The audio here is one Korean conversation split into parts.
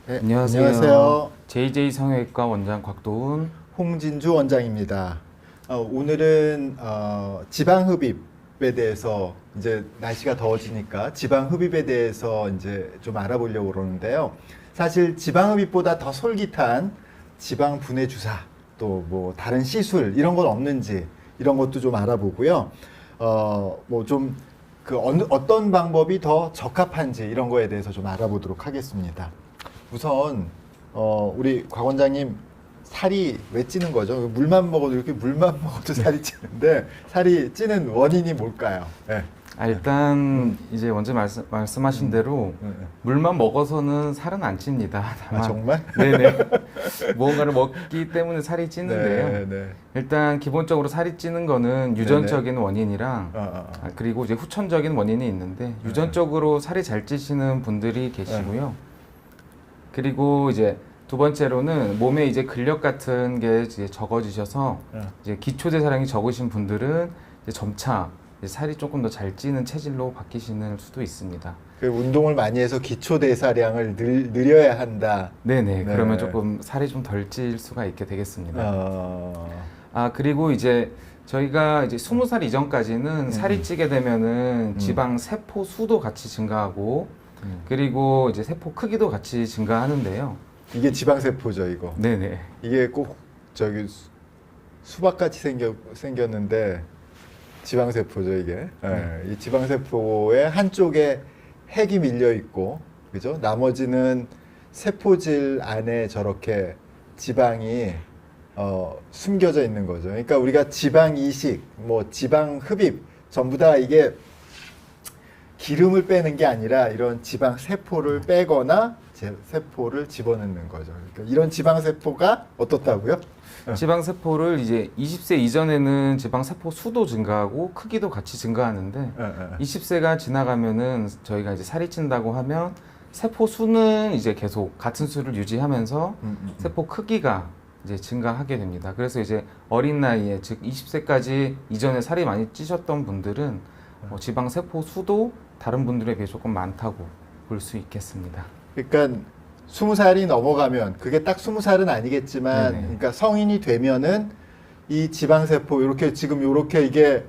네, 안녕하세요. 안녕하세요. JJ 성형외과 원장 곽도훈. 홍진주 원장입니다. 오늘은 지방 흡입에 대해서 이제 날씨가 더워지니까 지방 흡입에 대해서 이제 좀 알아보려고 그러는데요. 사실 지방 흡입보다 더 솔깃한 지방 분해 주사 또 뭐 다른 시술 이런 건 없는지 이런 것도 좀 알아보고요. 뭐 좀 그 어떤 방법이 더 적합한지 이런 거에 대해서 좀 알아보도록 하겠습니다. 우선 우리 곽 원장님 살이 왜 찌는 거죠? 물만 먹어도 이렇게 물만 먹어도 살이 찌는데 살이 찌는 원인이 뭘까요? 네. 일단 이제 먼저 말씀하신 대로 물만 먹어서는 살은 안 찝니다. 다만 정말? 네네. 무언가를 먹기 때문에 살이 찌는데요. 네, 네. 일단 기본적으로 살이 찌는 거는 유전적인 원인이랑 그리고 이제 후천적인 원인이 있는데 유전적으로 살이 잘 찌시는 분들이 계시고요. 그리고 이제 두 번째로는 몸에 이제 근력 같은 게 이제 적어지셔서 이제 기초대사량이 적으신 분들은 이제 점차 이제 살이 조금 더 잘 찌는 체질로 바뀌시는 수도 있습니다. 그 운동을 많이 해서 기초 대사량을 늘려야 한다. 네네. 네. 그러면 조금 살이 좀 덜 찔 수가 있게 되겠습니다. 어... 그리고 이제 저희가 이제 20살 이전까지는 살이 찌게 되면은 지방 세포 수도 같이 증가하고 그리고 이제 세포 크기도 같이 증가하는데요. 이게 지방세포죠, 이거. 네네. 이게 꼭 저기 수박같이 생겼는데 지방세포죠, 이게. 네. 이 지방세포의 한쪽에 핵이 밀려 있고, 그죠? 나머지는 세포질 안에 저렇게 지방이 숨겨져 있는 거죠. 그러니까 우리가 지방 이식, 뭐 지방 흡입, 전부 다 이게 기름을 빼는 게 아니라 이런 지방 세포를 빼거나 세포를 집어넣는 거죠. 그러니까 이런 지방 세포가 어떻다고요? 지방 세포를 이제 20세 이전에는 지방 세포 수도 증가하고 크기도 같이 증가하는데 20세가 지나가면은 저희가 이제 살이 찐다고 하면 세포 수는 이제 계속 같은 수를 유지하면서 세포 크기가 이제 증가하게 됩니다. 그래서 이제 어린 나이에 즉 20세까지 이전에 살이 많이 찌셨던 분들은 지방 세포 수도 다른 분들에 비해 조금 많다고 볼 수 있겠습니다. 그러니까 20살이 넘어가면 그게 딱 20살은 아니겠지만 네네. 그러니까 성인이 되면은 이 지방세포 이렇게 지금 이렇게 이게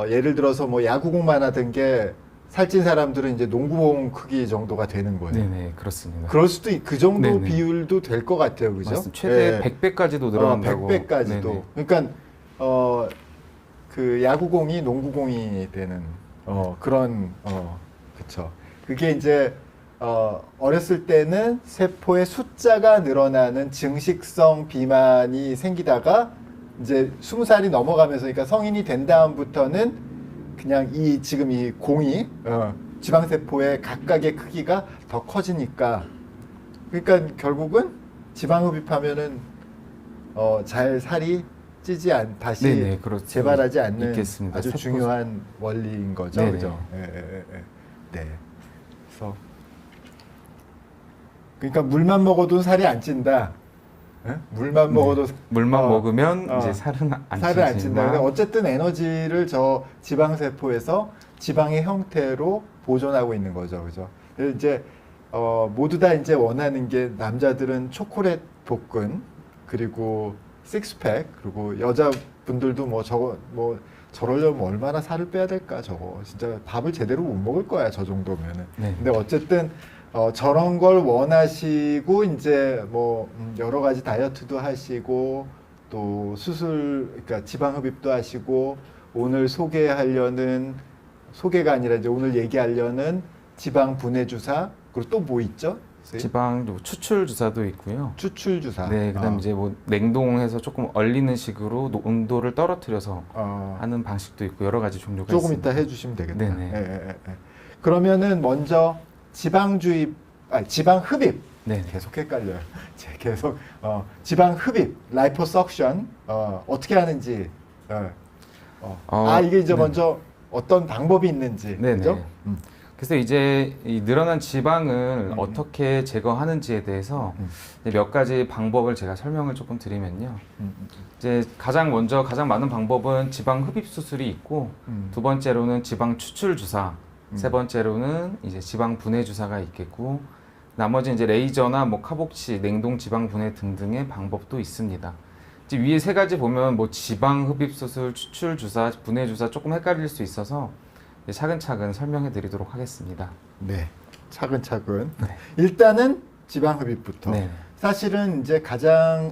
예를 들어서 뭐 야구공만 하던 게 살찐 사람들은 이제 농구공 크기 정도가 되는 거예요. 네네, 그렇습니다. 그럴 수도 그 정도 네네. 비율도 될 것 같아요, 그죠? 맞습니다. 최대 100배까지도 늘어난다고. 100배까지도. 그러니까 그 야구공이 농구공이 되는 그런 그쵸. 그게 이제 어렸을 때는 세포의 숫자가 늘어나는 증식성 비만이 생기다가 이제 20살이 넘어가면서 그러니까 성인이 된 다음부터는 그냥 지금 이 공이 지방세포의 각각의 크기가 더 커지니까 그러니까 결국은 지방흡입하면은 잘 살이 찌지 다시 네네, 그렇죠. 재발하지 않는 있겠습니다. 아주 중요한 원리인 거죠, 네네. 그죠? 네. 그래서 그러니까 물만 먹어도 살이 안 찐다. 물만 먹어도 물만 먹으면 이제 살은 안 살을 안 찐다. 찌지만 근데 어쨌든 에너지를 저 지방 세포에서 지방의 형태로 보존하고 있는 거죠, 그죠? 이제 모두 다 이제 원하는 게 남자들은 초콜릿 복근 그리고 식스팩 그리고 여자분들도 뭐 저거 뭐 저러려면 얼마나 살을 빼야 될까 저거 진짜 밥을 제대로 못 먹을 거야 저 정도면은. 네. 근데 어쨌든 저런 걸 원하시고 이제 뭐 여러 가지 다이어트도 하시고 또 수술 그러니까 지방 흡입도 하시고 오늘 소개가 아니라 이제 오늘 얘기하려는 지방 분해 주사 그리고 또 뭐 있죠? 지방 추출 주사도 있고요. 추출 주사. 네, 그다음 이제 뭐 냉동해서 조금 얼리는 식으로 온도를 떨어뜨려서 하는 방식도 있고 여러 가지 종류가 조금 있습니다. 이따 해주시면 되겠다. 네네. 그러면은 먼저 지방 흡입. 네. 계속 헷갈려요. 계속 지방 흡입, 라이포석션 어떻게 하는지. 이게 이제 네. 먼저 어떤 방법이 있는지. 네네. 그죠? 그래서 이제 이 늘어난 지방을 어떻게 제거하는지에 대해서 몇 가지 방법을 제가 설명을 조금 드리면요. 이제 가장 많은 방법은 지방 흡입 수술이 있고 두 번째로는 지방 추출 주사, 세 번째로는 이제 지방 분해 주사가 있겠고 나머지 이제 레이저나 뭐 카복치, 냉동 지방 분해 등등의 방법도 있습니다. 이제 위에 세 가지 보면 뭐 지방 흡입 수술, 추출 주사, 분해 주사 조금 헷갈릴 수 있어서 차근차근 설명해 드리도록 하겠습니다. 네, 차근차근. 네. 일단은 지방 흡입부터. 네. 사실은 이제 가장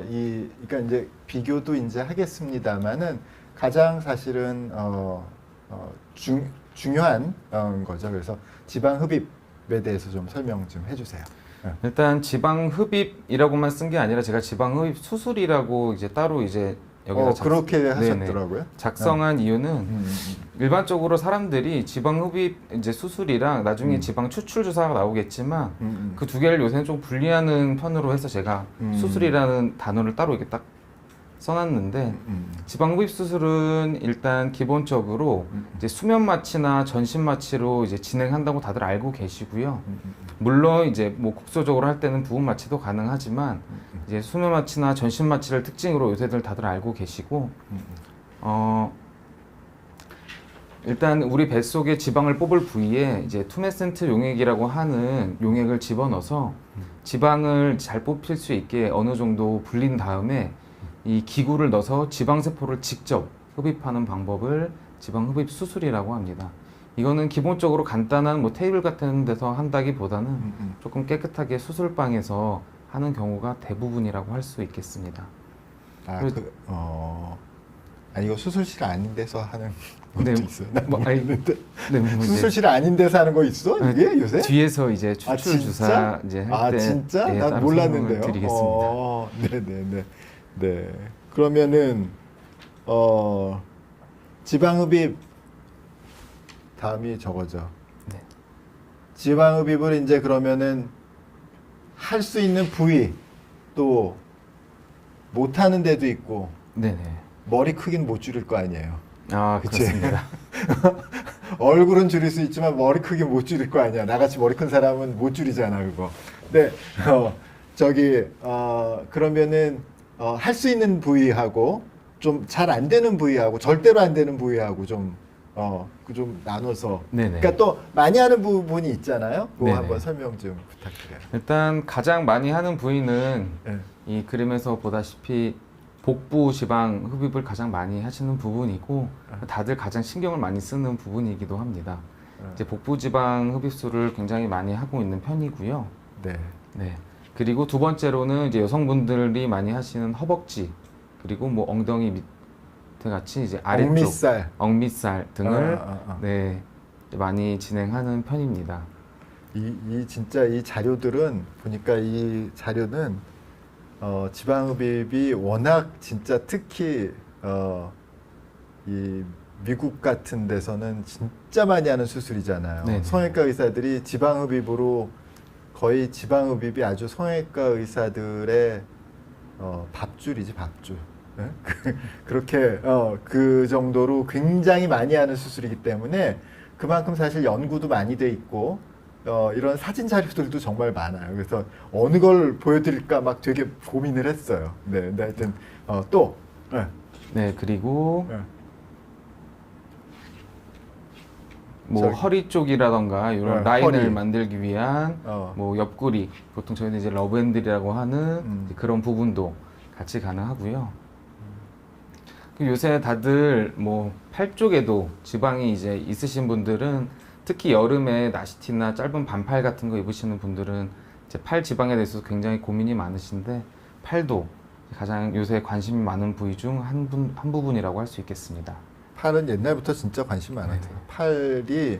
그러니까 이제 비교도 이제 하겠습니다만은 가장 사실은 중요한 거죠. 그래서 지방 흡입에 대해서 좀 설명 좀 해주세요. 일단 지방 흡입이라고만 쓴 게 아니라 제가 지방 흡입 수술이라고 이제 따로 이제 여기서 그렇게 하셨더라고요. 작성한 이유는 일반적으로 사람들이 지방 흡입 이제 수술이랑 나중에 지방 추출 주사가 나오겠지만 그 두 개를 요새는 좀 분리하는 편으로 해서 제가 수술이라는 단어를 따로 이렇게 딱 써놨는데 지방 흡입 수술은 일단 기본적으로 이제 수면 마취나 전신 마취로 이제 진행한다고 다들 알고 계시고요. 물론 이제 뭐 국소적으로 할 때는 부분 마취도 가능하지만 이제 수면 마취나 전신 마취를 특징으로 요새들 다들 알고 계시고 일단 우리 뱃속에 지방을 뽑을 부위에 이제 투메센트 용액이라고 하는 용액을 집어넣어서 지방을 잘 뽑힐 수 있게 어느 정도 불린 다음에 이 기구를 넣어서 지방세포를 직접 흡입하는 방법을 지방흡입 수술이라고 합니다. 이거는 기본적으로 간단한 뭐 테이블 같은 데서 한다기보다는 조금 깨끗하게 수술방에서 하는 경우가 대부분이라고 할 수 있겠습니다. 이거 수술실 아닌 데서 하는 것도 네, 있어요. 난 모르겠는데. 뭐 수술실 아닌 데서 하는 거 있어? 이게 요새? 뒤에서 이제 추출 주사 이제 할 때 진짜? 네, 난 따로 몰랐는데요. 드리겠습니다. 네네네. 네. 그러면은 지방흡입 다음이 저거죠. 네. 지방흡입을 이제 그러면은 할 수 있는 부위 또 못하는 데도 있고 네네. 머리 크기는 못 줄일 거 아니에요. 그치? 그렇습니다. 얼굴은 줄일 수 있지만 머리 크기 못 줄일 거 아니야. 나같이 머리 큰 사람은 못 줄이잖아 그거. 네, 그러면은 할 수 있는 부위하고 좀 잘 안 되는 부위하고 절대로 안 되는 부위하고 좀 나눠서. 네네. 그러니까 또 많이 하는 부분이 있잖아요. 그거 네네. 한번 설명 좀 부탁드려요. 일단 가장 많이 하는 부위는 네. 이 그림에서 보다시피 복부 지방 흡입을 가장 많이 하시는 부분이고 다들 가장 신경을 많이 쓰는 부분이기도 합니다. 이제 복부 지방 흡입술을 굉장히 많이 하고 있는 편이고요. 네. 네. 그리고 두 번째로는 이제 여성분들이 많이 하시는 허벅지 그리고 뭐 엉덩이 밑에 같이 이제 아래쪽 억밑살 등을 네 많이 진행하는 편입니다. 진짜 이 자료들은 보니까 이 자료는 지방흡입이 워낙 진짜 특히 이 미국 같은 데서는 진짜 많이 하는 수술이잖아요. 네네. 성형외과 의사들이 지방흡입으로 거의 지방흡입이 아주 성형외과 의사들의 밥줄이지 밥줄. 네? 그렇게 그 정도로 굉장히 많이 하는 수술이기 때문에 그만큼 사실 연구도 많이 돼 있고 이런 사진 자료들도 정말 많아요. 그래서 어느 걸 보여드릴까 막 되게 고민을 했어요. 네, 근데 하여튼 또 네 그리고 네. 뭐 허리 쪽이라던가 이런 라인을 허리. 만들기 위한 뭐 옆구리 보통 저희는 이제 러브핸들이라고 하는 그런 부분도 같이 가능하고요. 요새 다들 뭐 팔 쪽에도 지방이 이제 있으신 분들은 특히 여름에 나시티나 짧은 반팔 같은 거 입으시는 분들은 이제 팔 지방에 대해서 굉장히 고민이 많으신데 팔도 가장 요새 관심이 많은 부위 중 한 부분이라고 할 수 있겠습니다. 팔은 옛날부터 진짜 관심 많았어요. 네. 팔이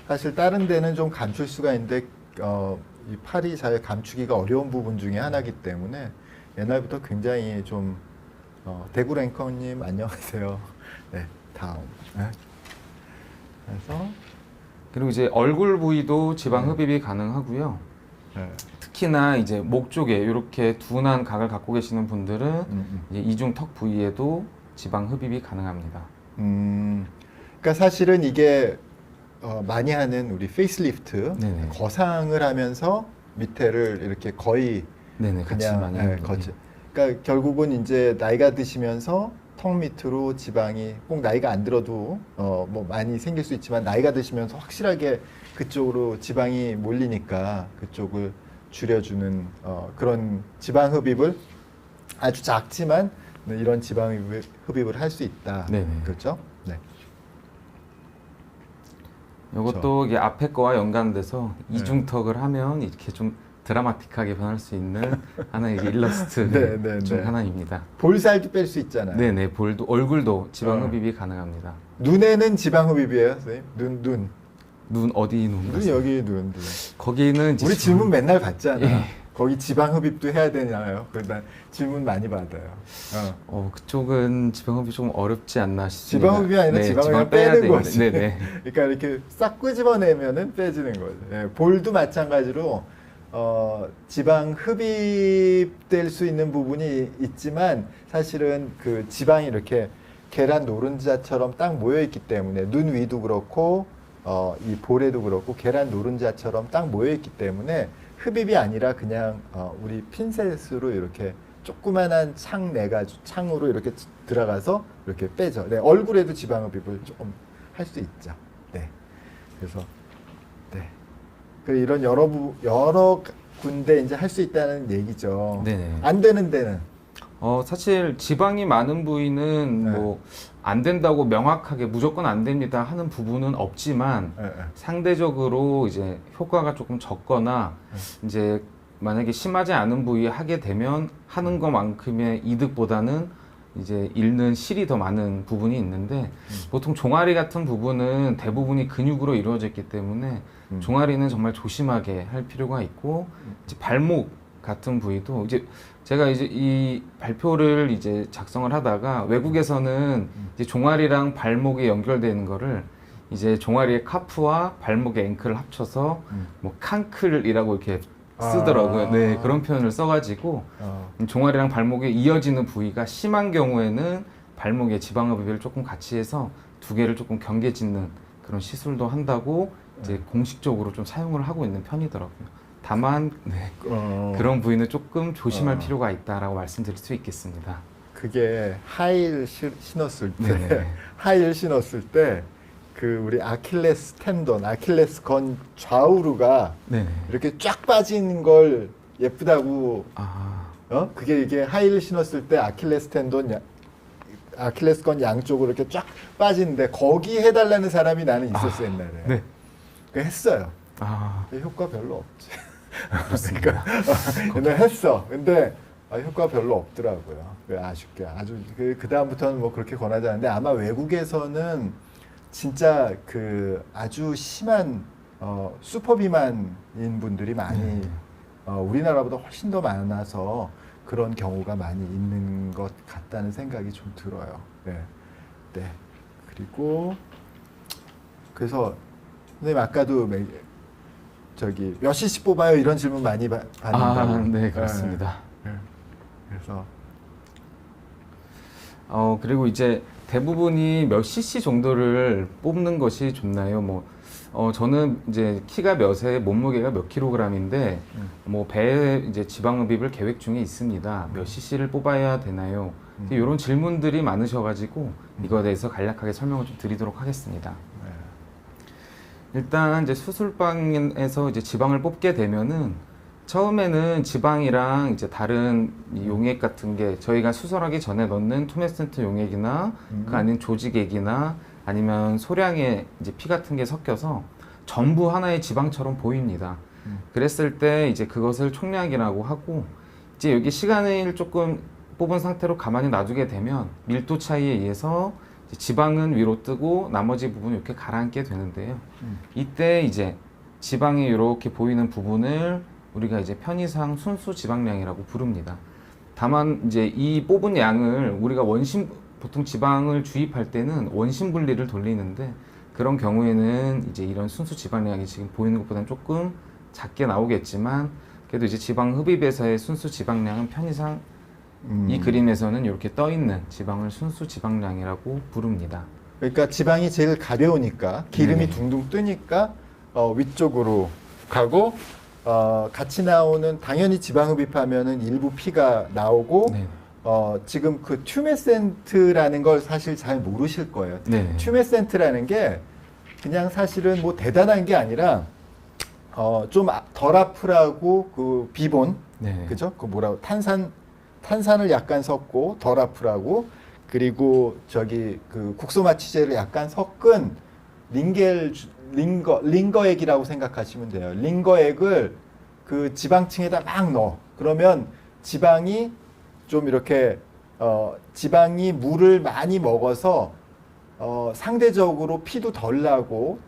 사실 다른 데는 좀 감출 수가 있는데 이 팔이 잘 감추기가 어려운 부분 중에 하나이기 때문에 옛날부터 굉장히 좀 대구 랭커님 안녕하세요. 네, 다음. 네. 그래서 그리고 이제 얼굴 부위도 지방 흡입이 가능하고요. 네. 특히나 이제 목 쪽에 이렇게 둔한 각을 갖고 계시는 분들은 이제 이중 턱 부위에도 지방 흡입이 가능합니다. 그러니까 사실은 이게 많이 하는 우리 페이스리프트 네네. 거상을 하면서 밑에를 이렇게 거의 네네 같이 그냥 많이 하는 부분이. 그러니까 결국은 이제 나이가 드시면서 턱 밑으로 지방이 꼭 나이가 안 들어도 뭐 많이 생길 수 있지만 나이가 드시면서 확실하게 그쪽으로 지방이 몰리니까 그쪽을 줄여주는 그런 지방 흡입을 아주 작지만 이런 지방 흡입을 할 수 있다. 네네. 그렇죠? 네. 이것도 이게 앞에 거와 연관돼서 네. 이중턱을 하면 이렇게 좀 드라마틱하게 변할 수 있는 하나의 이게 일러스트 네, 네, 중 네. 하나입니다. 볼살도 뺄 수 있잖아요. 네네, 볼도 얼굴도 지방 어. 흡입이 가능합니다. 눈에는 지방 흡입이에요, 선생님? 눈. 눈 어디 눈? 눈 여기 눈. 거기는 이제 우리 질문 맨날 받잖아. 예. 거기 지방 흡입도 해야 되냐요? 그래서 난 질문 많이 받아요. 그쪽은 지방 흡입이 좀 어렵지 않나 싶습니다. 지방 흡입이 아니라 네, 지방을 빼야 빼는 되는데. 거지. 네네. 그러니까 이렇게 싹 끄집어내면은 빼지는 거죠. 예, 볼도 마찬가지로 지방 흡입될 수 있는 부분이 있지만 사실은 그 지방이 이렇게 계란 노른자처럼 딱 모여 있기 때문에 눈 위도 그렇고 이 볼에도 그렇고 계란 노른자처럼 딱 모여 있기 때문에 흡입이 아니라 그냥 우리 핀셋으로 이렇게 조그만한 창 내가지고 창으로 이렇게 들어가서 이렇게 빼죠. 네, 얼굴에도 지방 흡입을 조금 할 수 있죠. 네, 그래서 네, 그 이런 여러 군데 이제 할 수 있다는 얘기죠. 네네. 안 되는 데는 사실 지방이 많은 부위는 네. 뭐 안 된다고 명확하게 무조건 안 됩니다 하는 부분은 없지만 예, 예. 상대적으로 이제 효과가 조금 적거나 이제 만약에 심하지 않은 부위에 하게 되면 하는 것만큼의 이득보다는 이제 잃는 실이 더 많은 부분이 있는데 보통 종아리 같은 부분은 대부분이 근육으로 이루어져 있기 때문에 종아리는 정말 조심하게 할 필요가 있고 이제 발목 같은 부위도 이제 제가 이제 이 발표를 이제 작성을 하다가 외국에서는 이제 종아리랑 발목이 연결되는 거를 이제 종아리의 카프와 발목의 앵클을 합쳐서 뭐 칸클이라고 이렇게 쓰더라고요. 아. 네, 그런 표현을 써가지고 종아리랑 발목에 이어지는 부위가 심한 경우에는 발목에 지방흡입을 조금 같이 해서 두 개를 조금 경계짓는 그런 시술도 한다고 이제 공식적으로 좀 사용을 하고 있는 편이더라고요. 다만 네, 그런 부위는 조금 조심할 필요가 있다라고 말씀드릴 수 있겠습니다. 그게 하이힐 신었을 때 네네. 하이힐 신었을 때 그 우리 아킬레스 텐돈, 아킬레스건 좌우로가 네네. 이렇게 쫙 빠진 걸 예쁘다고 아, 그게 이게 하이힐 신었을 때 아킬레스 텐돈 아킬레스건 양쪽으로 이렇게 쫙 빠지는데 거기 해달라는 사람이 나는 있었어 옛날에. 네. 그 했어요. 아, 근데 효과 별로 없지. 그렇습니다. 근데 했어. 근데 효과 별로 없더라고요. 아쉽게 아주 그 다음부터는 뭐 그렇게 권하지 않는데 아마 외국에서는 진짜 그 아주 심한 슈퍼 비만인 분들이 많이 우리나라보다 훨씬 더 많아서 그런 경우가 많이 있는 것 같다는 생각이 좀 들어요. 네, 네. 그리고 그래서 선생님 아까도 저기 몇 cc 뽑아요 이런 질문 많이 받는다고. 네, 그렇습니다. 네. 그래서 그리고 이제 대부분이 몇 cc 정도를 뽑는 것이 좋나요? 뭐, 저는 이제 키가 몇에 몸무게가 몇 킬로그램인데, 뭐, 배에 이제 지방흡입을 계획 중에 있습니다. 몇 cc를 뽑아야 되나요? 이런 질문들이 많으셔가지고, 이거에 대해서 간략하게 설명을 좀 드리도록 하겠습니다. 일단 이제 수술방에서 이제 지방을 뽑게 되면은 처음에는 지방이랑 이제 다른 이 용액 같은 게 저희가 수술하기 전에 넣는 투메센트 용액이나 그 아닌 조직액이나 아니면 소량의 이제 피 같은 게 섞여서 전부 하나의 지방처럼 보입니다. 그랬을 때 이제 그것을 총량이라고 하고 이제 여기 시간을 조금 뽑은 상태로 가만히 놔두게 되면 밀도 차이에 의해서 지방은 위로 뜨고 나머지 부분은 이렇게 가라앉게 되는데요. 이때 이제 지방이 이렇게 보이는 부분을 우리가 이제 편의상 순수 지방량이라고 부릅니다. 다만 이제 이 뽑은 양을 우리가 보통 지방을 주입할 때는 원심 분리를 돌리는데 그런 경우에는 이제 이런 순수 지방량이 지금 보이는 것보다는 조금 작게 나오겠지만 그래도 이제 지방 흡입에서의 순수 지방량은 편의상 이 그림에서는 이렇게 떠 있는 지방을 순수 지방량이라고 부릅니다. 그러니까 지방이 제일 가벼우니까 기름이 둥둥 뜨니까 위쪽으로 가고 같이 나오는 당연히 지방 흡입하면은 일부 피가 나오고 네. 지금 그 튜메센트라는 걸 사실 잘 모르실 거예요. 네. 튜메센트라는 게 그냥 사실은 뭐 대단한 게 아니라 좀 덜 아프라고 그 비본 네. 그죠? 그 뭐라고 탄산을 약간 섞고 덜 아프라고 그리고 저기 그 국소마취제를 약간 섞은 링거액이라고 생각하시면 돼요. 링거액을 그 지방층에다 막 넣어. 그러면 지방이 좀 이렇게 지방이 물을 많이 먹어서 상대적으로 피도 덜 나고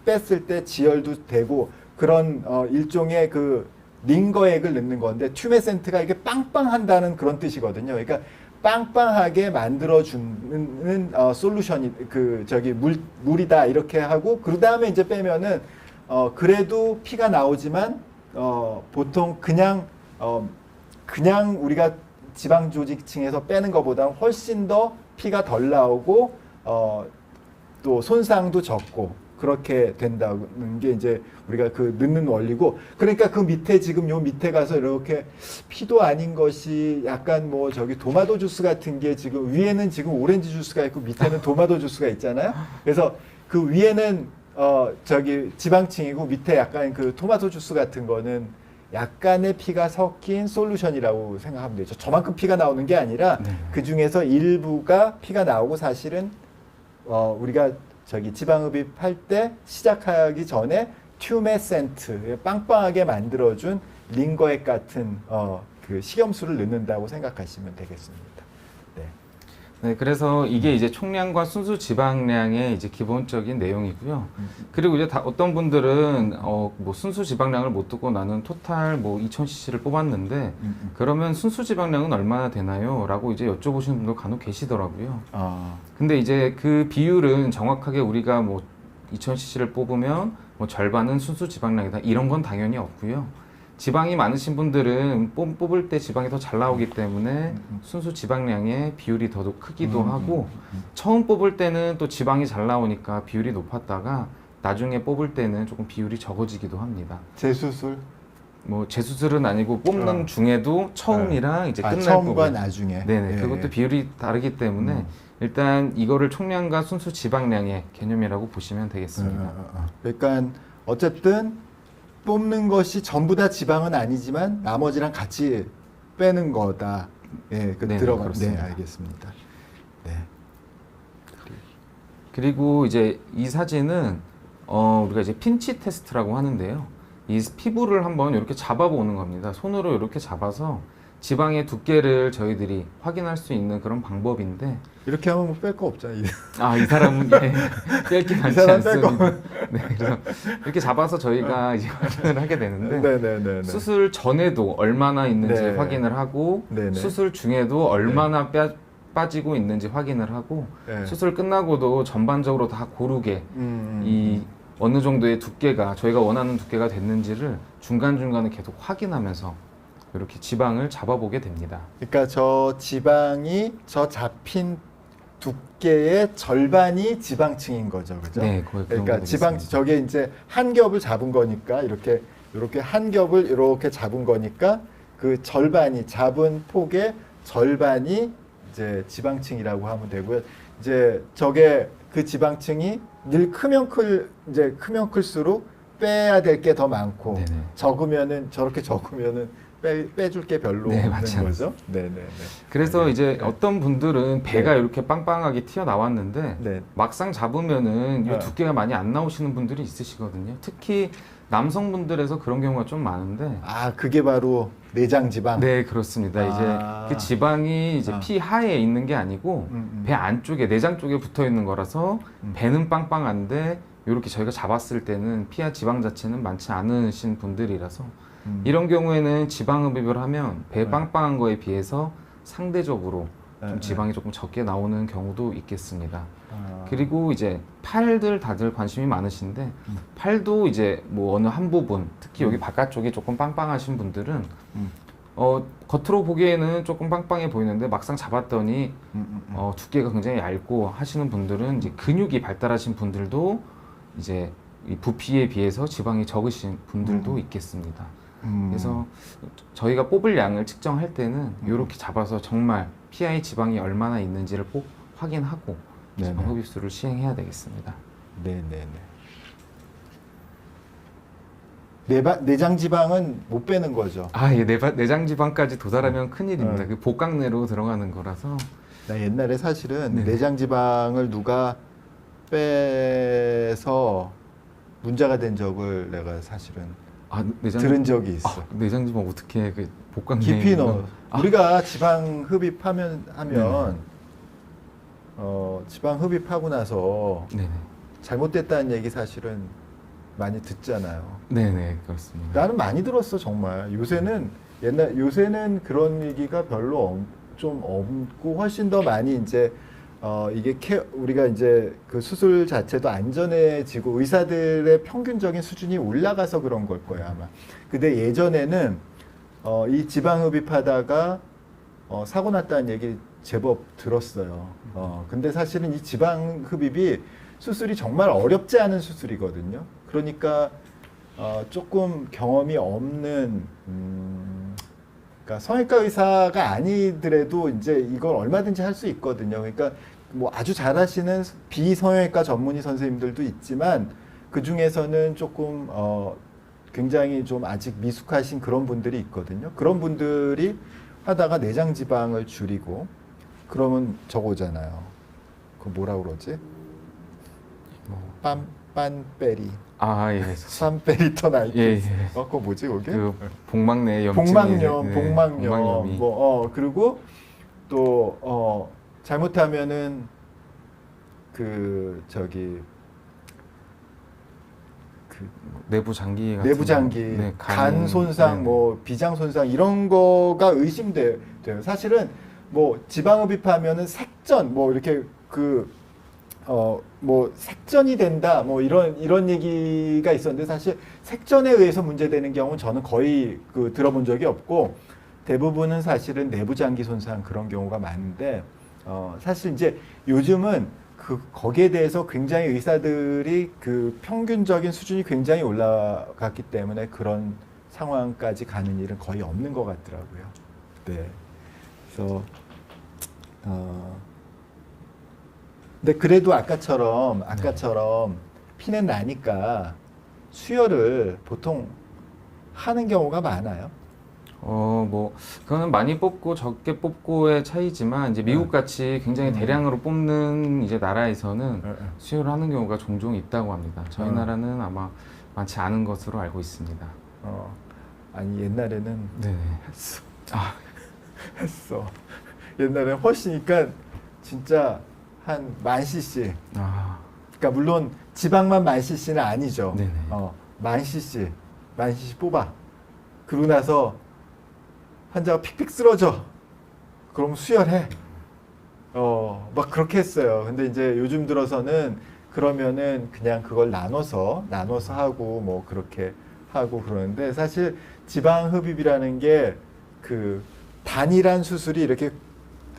뺐을 때 지혈도 되고 그런 일종의 그 링거액을 넣는 건데 튜메센트가 이게 빵빵한다는 그런 뜻이거든요. 그러니까 빵빵하게 만들어주는 솔루션이 그 저기 물이다 이렇게 하고 그 다음에 이제 빼면은 그래도 피가 나오지만 보통 그냥 우리가 지방 조직층에서 빼는 것보다 훨씬 더 피가 덜 나오고 또 손상도 적고 그렇게 된다는 게 이제 우리가 그 넣는 원리고 그러니까 그 밑에 지금 요 밑에 가서 이렇게 피도 아닌 것이 약간 뭐 저기 도마도 주스 같은 게 지금 위에는 지금 오렌지 주스가 있고 밑에는 도마도 주스가 있잖아요. 그래서 그 위에는 저기 지방층이고 밑에 약간 그 토마토 주스 같은 거는 약간의 피가 섞인 솔루션이라고 생각하면 되죠. 저만큼 피가 나오는 게 아니라 그 중에서 일부가 피가 나오고 사실은 우리가 저기 지방흡입할 때 시작하기 전에 튜메센트 빵빵하게 만들어준 링거액 같은 그 식염수를 넣는다고 생각하시면 되겠습니다. 네. 네, 그래서 이게 이제 총량과 순수 지방량의 이제 기본적인 내용이고요. 그리고 이제 어떤 분들은 뭐 순수 지방량을 못 듣고 나는 토탈 뭐 2000cc를 뽑았는데 그러면 순수 지방량은 얼마나 되나요? 라고 이제 여쭤보시는 분들 간혹 계시더라고요. 근데 이제 그 비율은 정확하게 우리가 뭐 2000cc를 뽑으면 뭐 절반은 순수 지방량이다. 이런 건 당연히 없고요. 지방이 많으신 분들은 뽑을 때 지방이 더 잘 나오기 때문에 순수 지방량의 비율이 더 크기도 하고 처음 뽑을 때는 또 지방이 잘 나오니까 비율이 높았다가 나중에 뽑을 때는 조금 비율이 적어지기도 합니다. 재수술? 뭐 재수술은 아니고 뽑는 중에도 처음이랑 이제 끝날 처음과 부분. 나중에. 네네. 그것도 비율이 다르기 때문에 일단 이거를 총량과 순수 지방량의 개념이라고 보시면 되겠습니다. 그러니까 어쨌든 뽑는 것이 전부 다 지방은 아니지만 나머지랑 같이 빼는 거다. 예, 그 네, 들어가. 네, 그렇습니다. 알겠습니다. 네. 그리고 이제 이 사진은 우리가 이제 핀치 테스트라고 하는데요. 이 피부를 한번 이렇게 잡아보는 겁니다. 손으로 이렇게 잡아서 지방의 두께를 저희들이 확인할 수 있는 그런 방법인데 이렇게 하면 뭐 뺄 거 없잖아요. 이 사람은 뺄게 많지 사람 뺄 않습니다. 네, 그래서 이렇게 잡아서 저희가 이제 확인을 하게 되는데 네네네. 수술 전에도 얼마나 있는지 네. 확인을 하고 네네. 수술 중에도 얼마나 빠지고 있는지 확인을 하고 네. 수술 끝나고도 전반적으로 다 고르게 음. 이 어느 정도의 두께가 저희가 원하는 두께가 됐는지를 중간중간에 계속 확인하면서 이렇게 지방을 잡아보게 됩니다. 그러니까 저 지방이 저 잡힌 두께의 절반이 지방층인 거죠, 그죠? 네, 거의 그 그러니까 정도 지방 되겠습니다. 저게 이제 한 겹을 잡은 거니까 이렇게 한 겹을 이렇게 잡은 거니까 그 절반이 잡은 폭의 절반이 이제 지방층이라고 하면 되고요. 이제 저게 그 지방층이 늘 크면 클수록 빼야 될 게 더 많고 네네. 적으면은 저렇게 적으면은 빼줄 게 별로 네, 없는 맞지 거죠. 네네네. 그래서 이제 네. 어떤 분들은 배가 이렇게 빵빵하게 튀어나왔는데 네. 막상 잡으면은 이 네. 두께가 많이 안 나오시는 분들이 있으시거든요. 특히 남성분들에서 그런 경우가 좀 많은데 그게 바로 내장 지방. 네, 그렇습니다. 이제 그 지방이 이제 피 하에 있는 게 아니고 배 안쪽에 내장 쪽에 붙어 있는 거라서 배는 빵빵한데 이렇게 저희가 잡았을 때는 피하 지방 자체는 많지 않으신 분들이라서 이런 경우에는 지방 흡입을 하면 배 빵빵한 거에 비해서 상대적으로 좀 지방이 조금 적게 나오는 경우도 있겠습니다. 그리고 이제 팔들 다들 관심이 많으신데 팔도 이제 뭐 어느 한 부분 특히 여기 바깥쪽이 조금 빵빵하신 분들은 겉으로 보기에는 조금 빵빵해 보이는데 막상 잡았더니 두께가 굉장히 얇고 하시는 분들은 이제 근육이 발달하신 분들도 이제 이 부피에 비해서 지방이 적으신 분들도 있겠습니다. 그래서 저희가 뽑을 양을 측정할 때는 이렇게 잡아서 정말 피하의 지방이 얼마나 있는지를 꼭 확인하고 지방 흡입술을 시행해야 되겠습니다. 네네네. 내장 지방은 못 빼는 거죠. 아, 예, 내장 지방까지 도달하면 큰일입니다. 그 복강내로 들어가는 거라서. 나 옛날에 사실은 네네. 내장 지방을 누가 빼서 문제가 된 적을 내가 사실은 아, 내장 들은 적이 있어. 아, 내장 지방 어떻게 그 복강내 깊이 넣어. 아, 우리가 지방 흡입하면 네네. 지방 흡입하고 나서 네네. 잘못됐다는 얘기 사실은 많이 듣잖아요. 네네, 그렇습니다. 나는 많이 들었어 정말. 요새는 그런 얘기가 별로 좀 없고 훨씬 더 많이 이제 이게 우리가 이제 그 수술 자체도 안전해지고 의사들의 평균적인 수준이 올라가서 그런 걸 거야 아마. 근데 예전에는 이 지방 흡입하다가 사고 났다는 얘기 제법 들었어요. 근데 사실은 이 지방 흡입이 수술이 정말 어렵지 않은 수술이거든요. 그러니까 조금 경험이 없는 그러니까 성형외과 의사가 아니더라도 이제 이걸 얼마든지 할 수 있거든요. 그러니까 뭐 아주 잘하시는 비성형외과 전문의 선생님들도 있지만 그 중에서는 조금 굉장히 좀 아직 미숙하신 그런 분들이 있거든요. 그런 분들이 하다가 내장 지방을 줄이고 그러면 저거잖아요. 그 뭐라 그러지? 빤빼리. 아, 예. 빤페리토나이티스. 예, 예. 그거 뭐지 그게? 그 복막내 염증이 복막염. 그리고 또 잘못하면은 그 내부 장기 같은 내부 장기, 네, 간 손상, 네. 뭐 비장 손상 이런 거가 의심돼요. 사실은 뭐 지방흡입하면은 색전 뭐 이렇게 뭐 색전이 된다 뭐 이런 얘기가 있었는데 사실 색전에 의해서 문제되는 경우는 저는 거의 들어본 적이 없고 대부분은 사실은 내부 장기 손상 그런 경우가 많은데 사실 이제 요즘은 거기에 대해서 굉장히 의사들이 그 평균적인 수준이 굉장히 올라갔기 때문에 그런 상황까지 가는 일은 거의 없는 것 같더라고요. 네. 그래서 근데 그래도 아까처럼 피는 나니까 수혈을 보통 하는 경우가 많아요. 뭐 그거는 많이 뽑고 적게 뽑고의 차이지만 이제 미국 같이 굉장히 대량으로 뽑는 이제 나라에서는 수혈을 하는 경우가 종종 있다고 합니다. 저희 나라는 아마 많지 않은 것으로 알고 있습니다. 아니 옛날에는 네네. 했어. 아, 옛날에 훨씬이니까 진짜 한 10,000cc. 아, 그러니까 물론 지방만 10,000cc는 아니죠. 네네. 10,000cc 뽑아. 그러고 나서 환자가 픽픽 쓰러져. 그럼 수혈해. 막 그렇게 했어요. 근데 이제 요즘 들어서는 그러면은 그냥 그걸 나눠서 하고 뭐 그렇게 하고 그러는데 사실 지방 흡입이라는 게 그 단일한 수술이 이렇게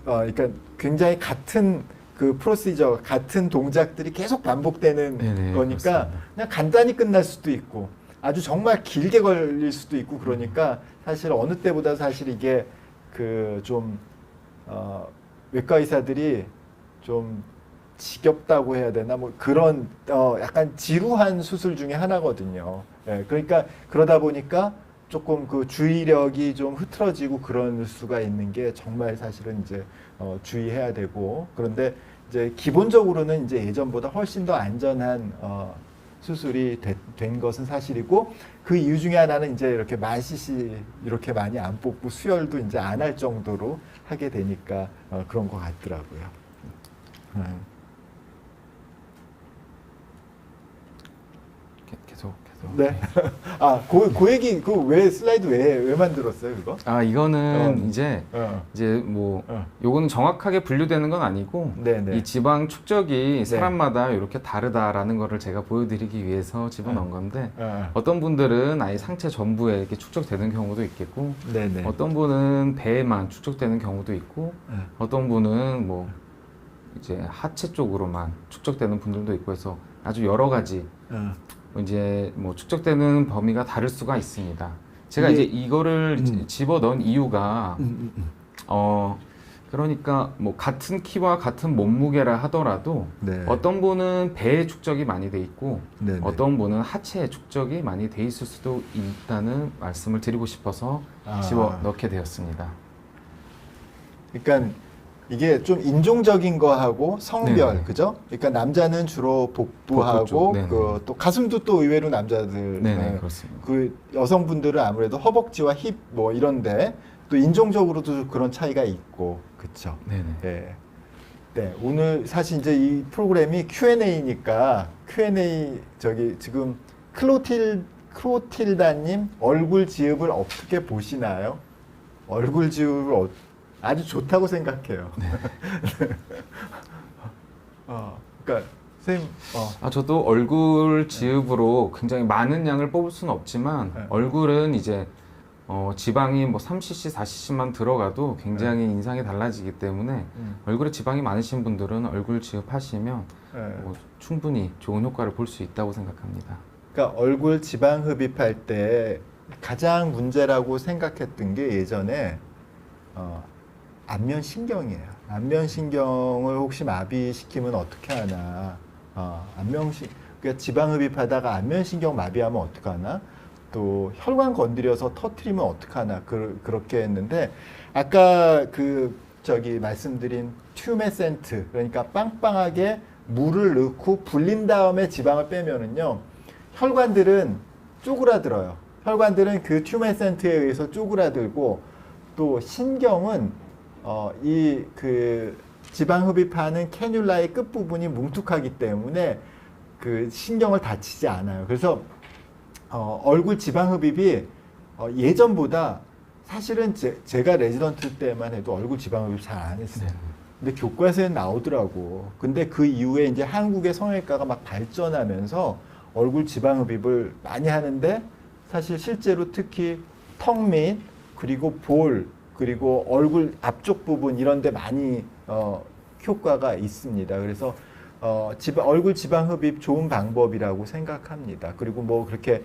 그러니까 굉장히 같은 그 프로시저 같은 동작들이 계속 반복되는 네네, 거니까 그렇습니다. 그냥 간단히 끝날 수도 있고 아주 정말 길게 걸릴 수도 있고 그러니까 사실 어느 때보다 사실 이게 그 좀 외과 의사들이 좀 지겹다고 해야 되나 뭐 그런 약간 지루한 수술 중에 하나거든요. 예, 그러니까 그러다 보니까 조금 그 주의력이 좀 흐트러지고 그런 수가 있는 게 정말 사실은 이제 주의해야 되고 그런데 이제 기본적으로는 이제 예전보다 훨씬 더 안전한 수술이 된 것은 사실이고 그 이유 중에 하나는 이제 이렇게 10,000cc 이렇게 많이 안 뽑고 수혈도 이제 안 할 정도로 하게 되니까 그런 것 같더라고요. 계속. 네. 그 얘기 왜 슬라이드 왜 만들었어요 그거? 아, 이거는 이제 뭐 요거는 정확하게 분류되는 건 아니고 네네. 이 지방 축적이 사람마다 이렇게 다르다라는 거를 제가 보여드리기 위해서 집어넣은 건데 어떤 분들은 아예 상체 전부에 이렇게 축적되는 경우도 있겠고 네네. 어떤 분은 배에만 축적되는 경우도 있고 어떤 분은 뭐 이제 하체 쪽으로만 축적되는 분들도 있고 해서 아주 여러 가지 이제 뭐 축적되는 범위가 다를 수가 있습니다. 제가 이제 이거를 집어 넣은 이유가 그러니까 뭐 같은 키와 같은 몸무게라 하더라도 네. 어떤 분은 배에 축적이 많이 돼 있고 네네. 어떤 분은 하체에 축적이 많이 돼 있을 수도 있다는 말씀을 드리고 싶어서 아. 집어 넣게 되었습니다. 그러니까 이게 좀 인종적인 거하고 성별, 네네. 그죠? 그러니까 남자는 주로 복부 복부하고 쪽, 네네. 또 가슴도 또 의외로 남자들, 네네, 그렇습니다. 그 여성분들은 아무래도 허벅지와 힙 뭐 이런데 또 인종적으로도 그런 차이가 있고, 그렇죠? 네네. 네. 네, 오늘 사실 이제 이 프로그램이 Q&A니까 Q&A 저기 지금 크로틸다님 얼굴 지읍을 어떻게 보시나요? 얼굴 지읍을 아주 좋다고 생각해요. 네. 그러니까 선생님, 저도 얼굴 지읍으로 굉장히 많은 양을 뽑을 수는 없지만 네. 얼굴은 이제 지방이 뭐 3cc, 4cc만 들어가도 굉장히 인상이 달라지기 때문에 얼굴에 지방이 많으신 분들은 얼굴 지읍 하시면 네. 뭐 충분히 좋은 효과를 볼 수 있다고 생각합니다. 그러니까 얼굴 지방 흡입할 때 가장 문제라고 생각했던 게 예전에 안면 신경이에요. 안면 신경을 혹시 마비시키면 어떻게 하나? 그러니까 지방 흡입하다가 안면 신경 마비하면 어떻게 하나? 또 혈관 건드려서 터트리면 어떻게 하나? 그렇게 했는데 아까 저기 말씀드린 튜메센트, 그러니까 빵빵하게 물을 넣고 불린 다음에 지방을 빼면은요, 혈관들은 쪼그라들어요. 혈관들은 그 튜메센트에 의해서 쪼그라들고, 또 신경은 지방 흡입하는 캐뉼라의 끝부분이 뭉툭하기 때문에 그 신경을 다치지 않아요. 그래서 얼굴 지방 흡입이 예전보다 사실은 제가 레지던트 때만 해도 얼굴 지방 흡입 잘 안 했어요. 근데 교과서에 나오더라고. 근데 그 이후에 이제 한국의 성형외과가 막 발전하면서 얼굴 지방 흡입을 많이 하는데, 사실 실제로 특히 턱 밑, 그리고 볼, 그리고 얼굴 앞쪽 부분 이런 데 많이 효과가 있습니다. 그래서 얼굴 지방 흡입 좋은 방법이라고 생각합니다. 그리고 뭐 그렇게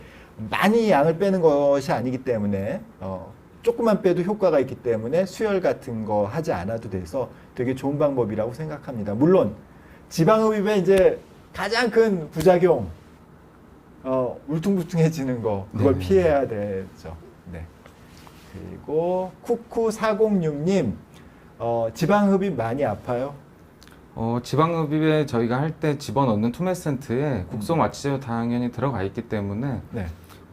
많이 양을 빼는 것이 아니기 때문에 조금만 빼도 효과가 있기 때문에 수혈 같은 거 하지 않아도 돼서 되게 좋은 방법이라고 생각합니다. 물론 지방 흡입의 이제 가장 큰 부작용, 울퉁불퉁해지는 거, 그걸 네네. 피해야 되죠. 네. 그리고 쿠쿠406님, 지방 흡입 많이 아파요? 지방흡입에 저희가 할 때 집어넣는 투메센트에 국소 마취제도 당연히 들어가 있기 때문에 네.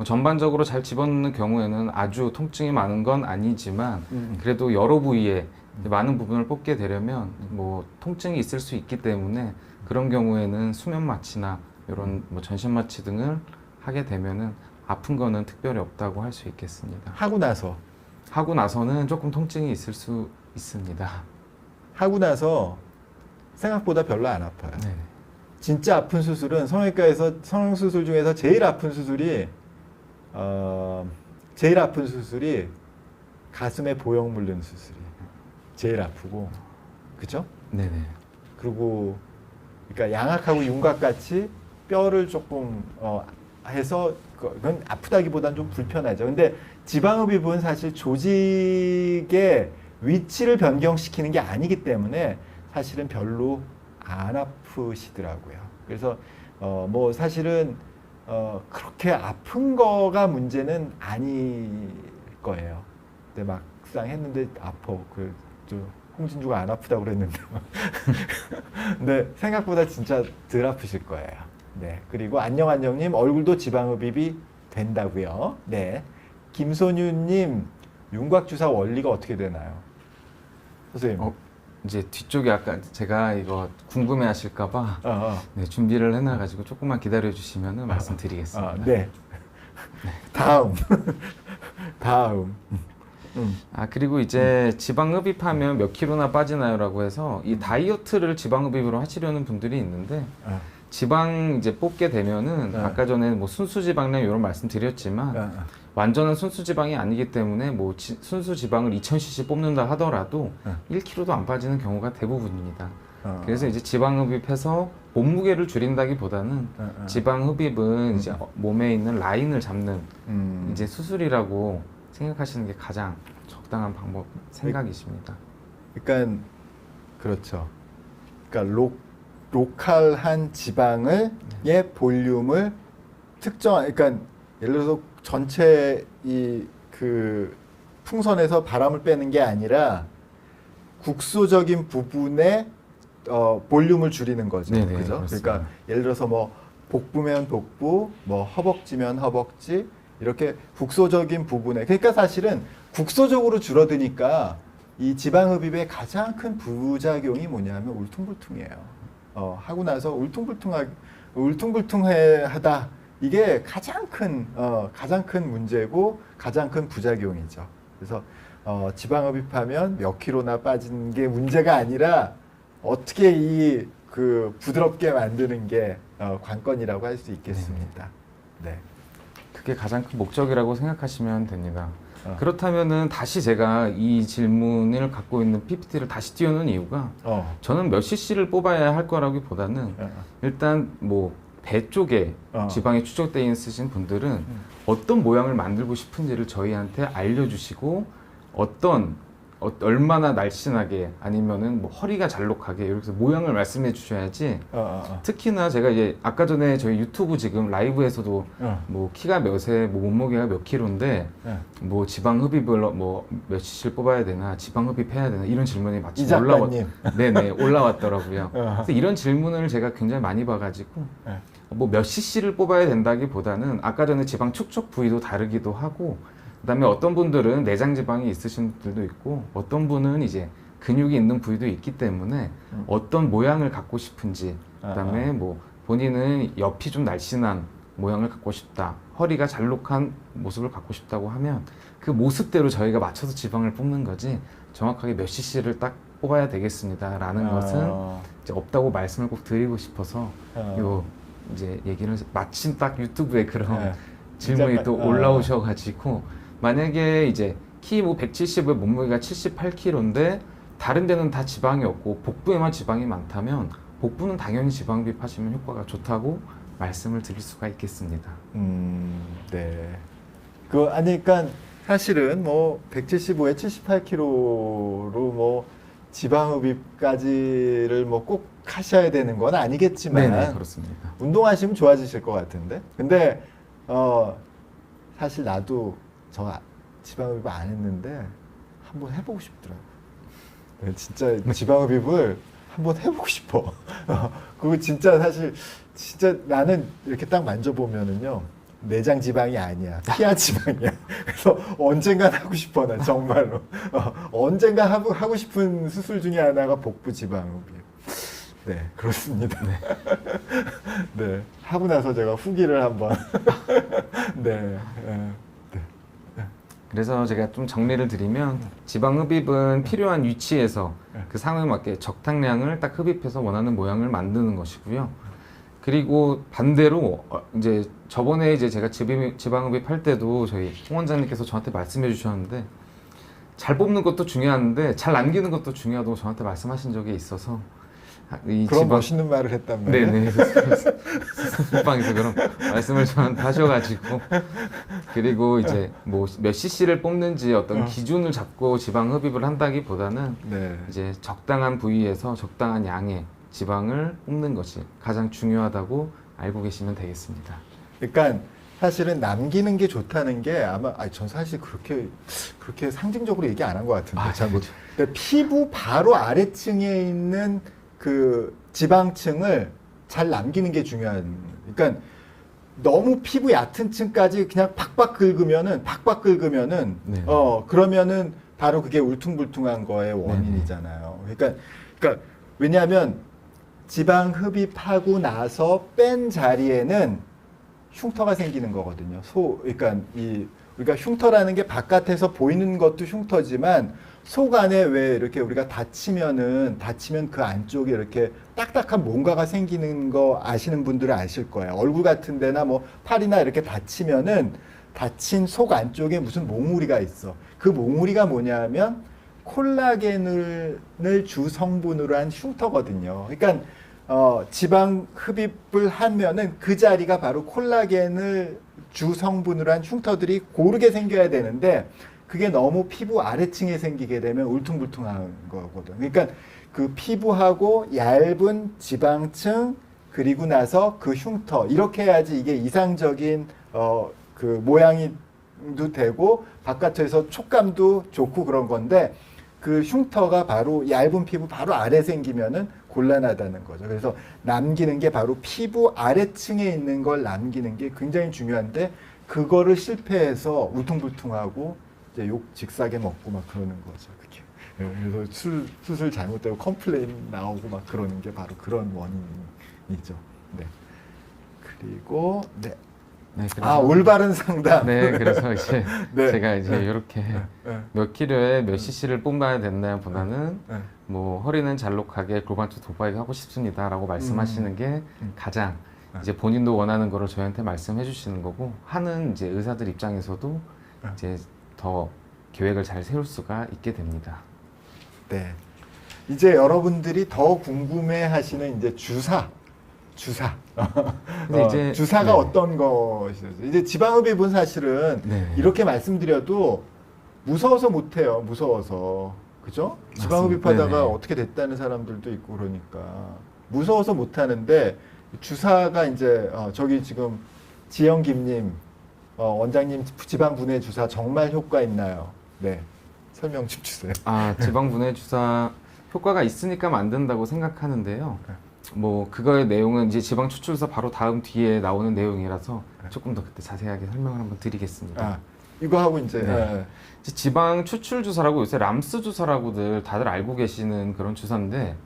전반적으로 잘 집어넣는 경우에는 아주 통증이 많은 건 아니지만 그래도 여러 부위에 많은 부분을 뽑게 되려면 뭐 통증이 있을 수 있기 때문에 그런 경우에는 수면 마취나 이런 뭐 전신 마취 등을 하게 되면은 아픈 거는 특별히 없다고 할 수 있겠습니다. 하고 나서는 조금 통증이 있을 수 있습니다. 하고 나서 생각보다 별로 안 아파요. 네. 진짜 아픈 수술은 성형외과에서 성형수술 중에서 제일 아픈 수술이 가슴에 보형 물는 수술이에요. 제일 아프고, 그죠? 네네. 그리고 그러니까 양악하고 윤곽 같이 뼈를 조금 해서 그건 아프다기보다는 좀 불편하죠. 근데 지방흡입은 사실 조직의 위치를 변경시키는 게 아니기 때문에 사실은 별로 안 아프시더라고요. 그래서 뭐 사실은 그렇게 아픈 거가 문제는 아닐 거예요. 근데 막상 했는데 아파. 홍진주가 안 아프다고 그랬는데. 근데 생각보다 진짜 덜 아프실 거예요. 네. 그리고 안녕님 얼굴도 지방흡입이 된다고요. 네. 김소윤님, 윤곽주사 원리가 어떻게 되나요? 선생님. 이제 뒤쪽에 아까 제가 이거 궁금해하실까봐 네, 준비를 해놔가지고 조금만 기다려주시면 말씀드리겠습니다. 네. 다음. 그리고 이제 지방 흡입하면 몇 킬로나 빠지나요라고 해서 이 다이어트를 지방 흡입으로 하시려는 분들이 있는데 지방 이제 뽑게 되면은 아까 전에 뭐 순수 지방량 이런 말씀 드렸지만 완전한 순수 지방이 아니기 때문에 뭐 순수 지방을 2000cc 뽑는다 하더라도 1kg도 안 빠지는 경우가 대부분입니다. 그래서 이제 지방 흡입해서 몸무게를 줄인다기보다는 지방 흡입은 이제 몸에 있는 라인을 잡는 이제 수술이라고 생각하시는 게 가장 적당한 방법 생각이십니다. 그러니까 그렇죠. 그러니까 로컬한 지방을 의 볼륨을 특정, 그러니까 예를 들어서 전체 그 풍선에서 바람을 빼는 게 아니라 국소적인 부분에 볼륨을 줄이는 거죠. 네네, 그죠? 그렇습니다. 그러니까 예를 들어서 뭐 복부면 복부, 뭐 허벅지면 허벅지 이렇게 국소적인 부분에, 그러니까 사실은 국소적으로 줄어드니까 이 지방흡입의 가장 큰 부작용이 뭐냐면 울퉁불퉁이에요. 하고 나서 울퉁불퉁하다. 이게 가장 큰 문제고 가장 큰 부작용이죠. 그래서 지방흡입하면 몇 킬로나 빠지는 게 문제가 아니라 어떻게 그 부드럽게 만드는 게 관건이라고 할 수 있겠습니다. 네. 그게 가장 큰 목적이라고 생각하시면 됩니다. 그렇다면은 다시 제가 이 질문을 갖고 있는 PPT를 다시 띄우는 이유가 저는 몇 cc를 뽑아야 할 거라기보다는 일단 뭐 배 쪽에 지방이 축적되어 있으신 분들은 어떤 모양을 만들고 싶은지를 저희한테 알려주시고 얼마나 날씬하게 아니면은 뭐 허리가 잘록하게 이렇게 모양을 말씀해 주셔야지. 특히나 제가 이제 아까 전에 저희 유튜브 지금 라이브에서도 뭐 키가 몇에 뭐 몸무게가 몇 킬로인데 뭐 지방 흡입을 뭐 몇 cc를 뽑아야 되나 지방 흡입해야 되나 이런 질문이 마침 네네 올라왔더라고요. 그래서 이런 질문을 제가 굉장히 많이 봐가지고 뭐 몇 cc를 뽑아야 된다기보다는 아까 전에 지방 축적 부위도 다르기도 하고. 그다음에 어떤 분들은 내장 지방이 있으신 분들도 있고 어떤 분은 이제 근육이 있는 부위도 있기 때문에 어떤 모양을 갖고 싶은지 그다음에 뭐 본인은 옆이 좀 날씬한 모양을 갖고 싶다 허리가 잘록한 모습을 갖고 싶다고 하면 그 모습대로 저희가 맞춰서 지방을 뽑는 거지 정확하게 몇 cc를 딱 뽑아야 되겠습니다 라는 것은 이제 없다고 말씀을 꼭 드리고 싶어서 요 이제 얘기를 마침 딱 유튜브에 그런 질문이 또 올라오셔가지고 만약에 이제 키 뭐 170에 몸무게가 78kg인데 다른 데는 다 지방이 없고 복부에만 지방이 많다면 복부는 당연히 지방흡입 하시면 효과가 좋다고 말씀을 드릴 수가 있겠습니다. 네. 그러니까 사실은 뭐 175에 78kg로 뭐 지방흡입까지를 뭐 꼭 하셔야 되는 건 아니겠지만 네네, 그렇습니다. 운동하시면 좋아지실 것 같은데. 근데 사실 나도 저 지방흡입 안 했는데 한번 해보고 싶더라고요. 네, 진짜 지방흡입을 한번 해보고 싶어. 그거 진짜 사실 진짜 나는 이렇게 딱 만져보면은요 내장 지방이 아니야, 피하 지방이야. 그래서 언젠간 하고 싶어 나 정말로. 언젠간 하고 싶은 수술 중에 하나가 복부 지방흡입. 네, 그렇습니다. 네, 하고 나서 제가 후기를 한번. 네. 그래서 제가 좀 정리를 드리면 지방 흡입은 필요한 위치에서 그 상황에 맞게 적당량을 딱 흡입해서 원하는 모양을 만드는 것이고요. 그리고 반대로 이제 저번에 이제 제가 지방 흡입 할 때도 저희 홍 원장님께서 저한테 말씀해 주셨는데 잘 뽑는 것도 중요한데 잘 남기는 것도 중요하다고 저한테 말씀하신 적이 있어서 그런 멋있는 말을 했단 말이에요. 네네. 수술방에서 그런 말씀을 저한테 하셔가지고 그리고 이제 뭐 몇 cc를 뽑는지 어떤 기준을 잡고 지방 흡입을 한다기보다는 이제 적당한 부위에서 적당한 양의 지방을 뽑는 것이 가장 중요하다고 알고 계시면 되겠습니다. 그러니까 사실은 남기는 게 좋다는 게 아마 전 사실 그렇게 상징적으로 얘기 안 한 것 같은데 잘못. 근데 피부 바로 아래층에 있는 그 지방층을 잘 남기는 게 중요한. 그러니까 너무 피부 얕은 층까지 그냥 팍팍 긁으면은 네. 그러면은 바로 그게 울퉁불퉁한 거의 원인이잖아요. 그러니까 왜냐하면 지방 흡입하고 나서 뺀 자리에는 흉터가 생기는 거거든요. 그러니까 우리가 흉터라는 게 바깥에서 보이는 것도 흉터지만 속 안에 왜 이렇게 우리가 다치면 그 안쪽에 이렇게 딱딱한 뭔가가 생기는 거 아시는 분들은 아실 거예요. 얼굴 같은 데나 뭐 팔이나 이렇게 다치면은 다친 속 안쪽에 무슨 몽우리가 있어. 그 몽우리가 뭐냐면 콜라겐을 주 성분으로 한 흉터거든요. 그러니까 지방 흡입을 하면은 그 자리가 바로 콜라겐을 주 성분으로 한 흉터들이 고르게 생겨야 되는데 그게 너무 피부 아래층에 생기게 되면 울퉁불퉁한 거거든. 그러니까 그 피부하고 얇은 지방층 그리고 나서 그 흉터 이렇게 해야지 이게 이상적인 그 모양이도 되고 바깥에서 촉감도 좋고 그런 건데 그 흉터가 바로 얇은 피부 바로 아래 생기면은 곤란하다는 거죠. 그래서 남기는 게 바로 피부 아래층에 있는 걸 남기는 게 굉장히 중요한데 그거를 실패해서 울퉁불퉁하고 이제 욕 직사게 먹고 막 그러는 거죠. 그게. 그래서 수술 잘못되고 컴플레인 나오고 막 그러는 게 바로 그런 원인이죠. 네. 그리고 네. 네, 올바른 상담. 네, 그래서 이제 네. 제가 이제 네. 이렇게 네. 몇 킬로에 몇 cc를 뿜어야 된다 보다는 네. 뭐 허리는 잘록하게 골반도 돋보이게 하고 싶습니다라고 말씀하시는 게 가장 이제 본인도 원하는 거를 저희한테 말씀해 주시는 거고 하는 이제 의사들 입장에서도 이제 더 계획을 잘 세울 수가 있게 됩니다. 네. 이제 여러분들이 더 궁금해하시는 이제 주사. 근데 이제 주사가 네. 어떤 것이죠? 이제 지방흡입은 사실은 네. 이렇게 말씀드려도 무서워서 못해요. 무서워서. 그죠? 지방흡입하다가 네네. 어떻게 됐다는 사람들도 있고 그러니까 무서워서 못하는데 주사가 이제 저기 지금 지영 김님 원장님 지방 분해 주사 정말 효과 있나요? 네. 설명 좀 주세요. 지방 분해 주사 효과가 있으니까 만든다고 생각하는데요. 뭐 그거의 내용은 이제 지방 추출사 바로 다음 뒤에 나오는 내용이라서 조금 더 그때 자세하게 설명을 한번 드리겠습니다. 이거 하고 이제 네. 지방 추출 주사라고 요새 람스 주사라고들 다들 알고 계시는 그런 주사인데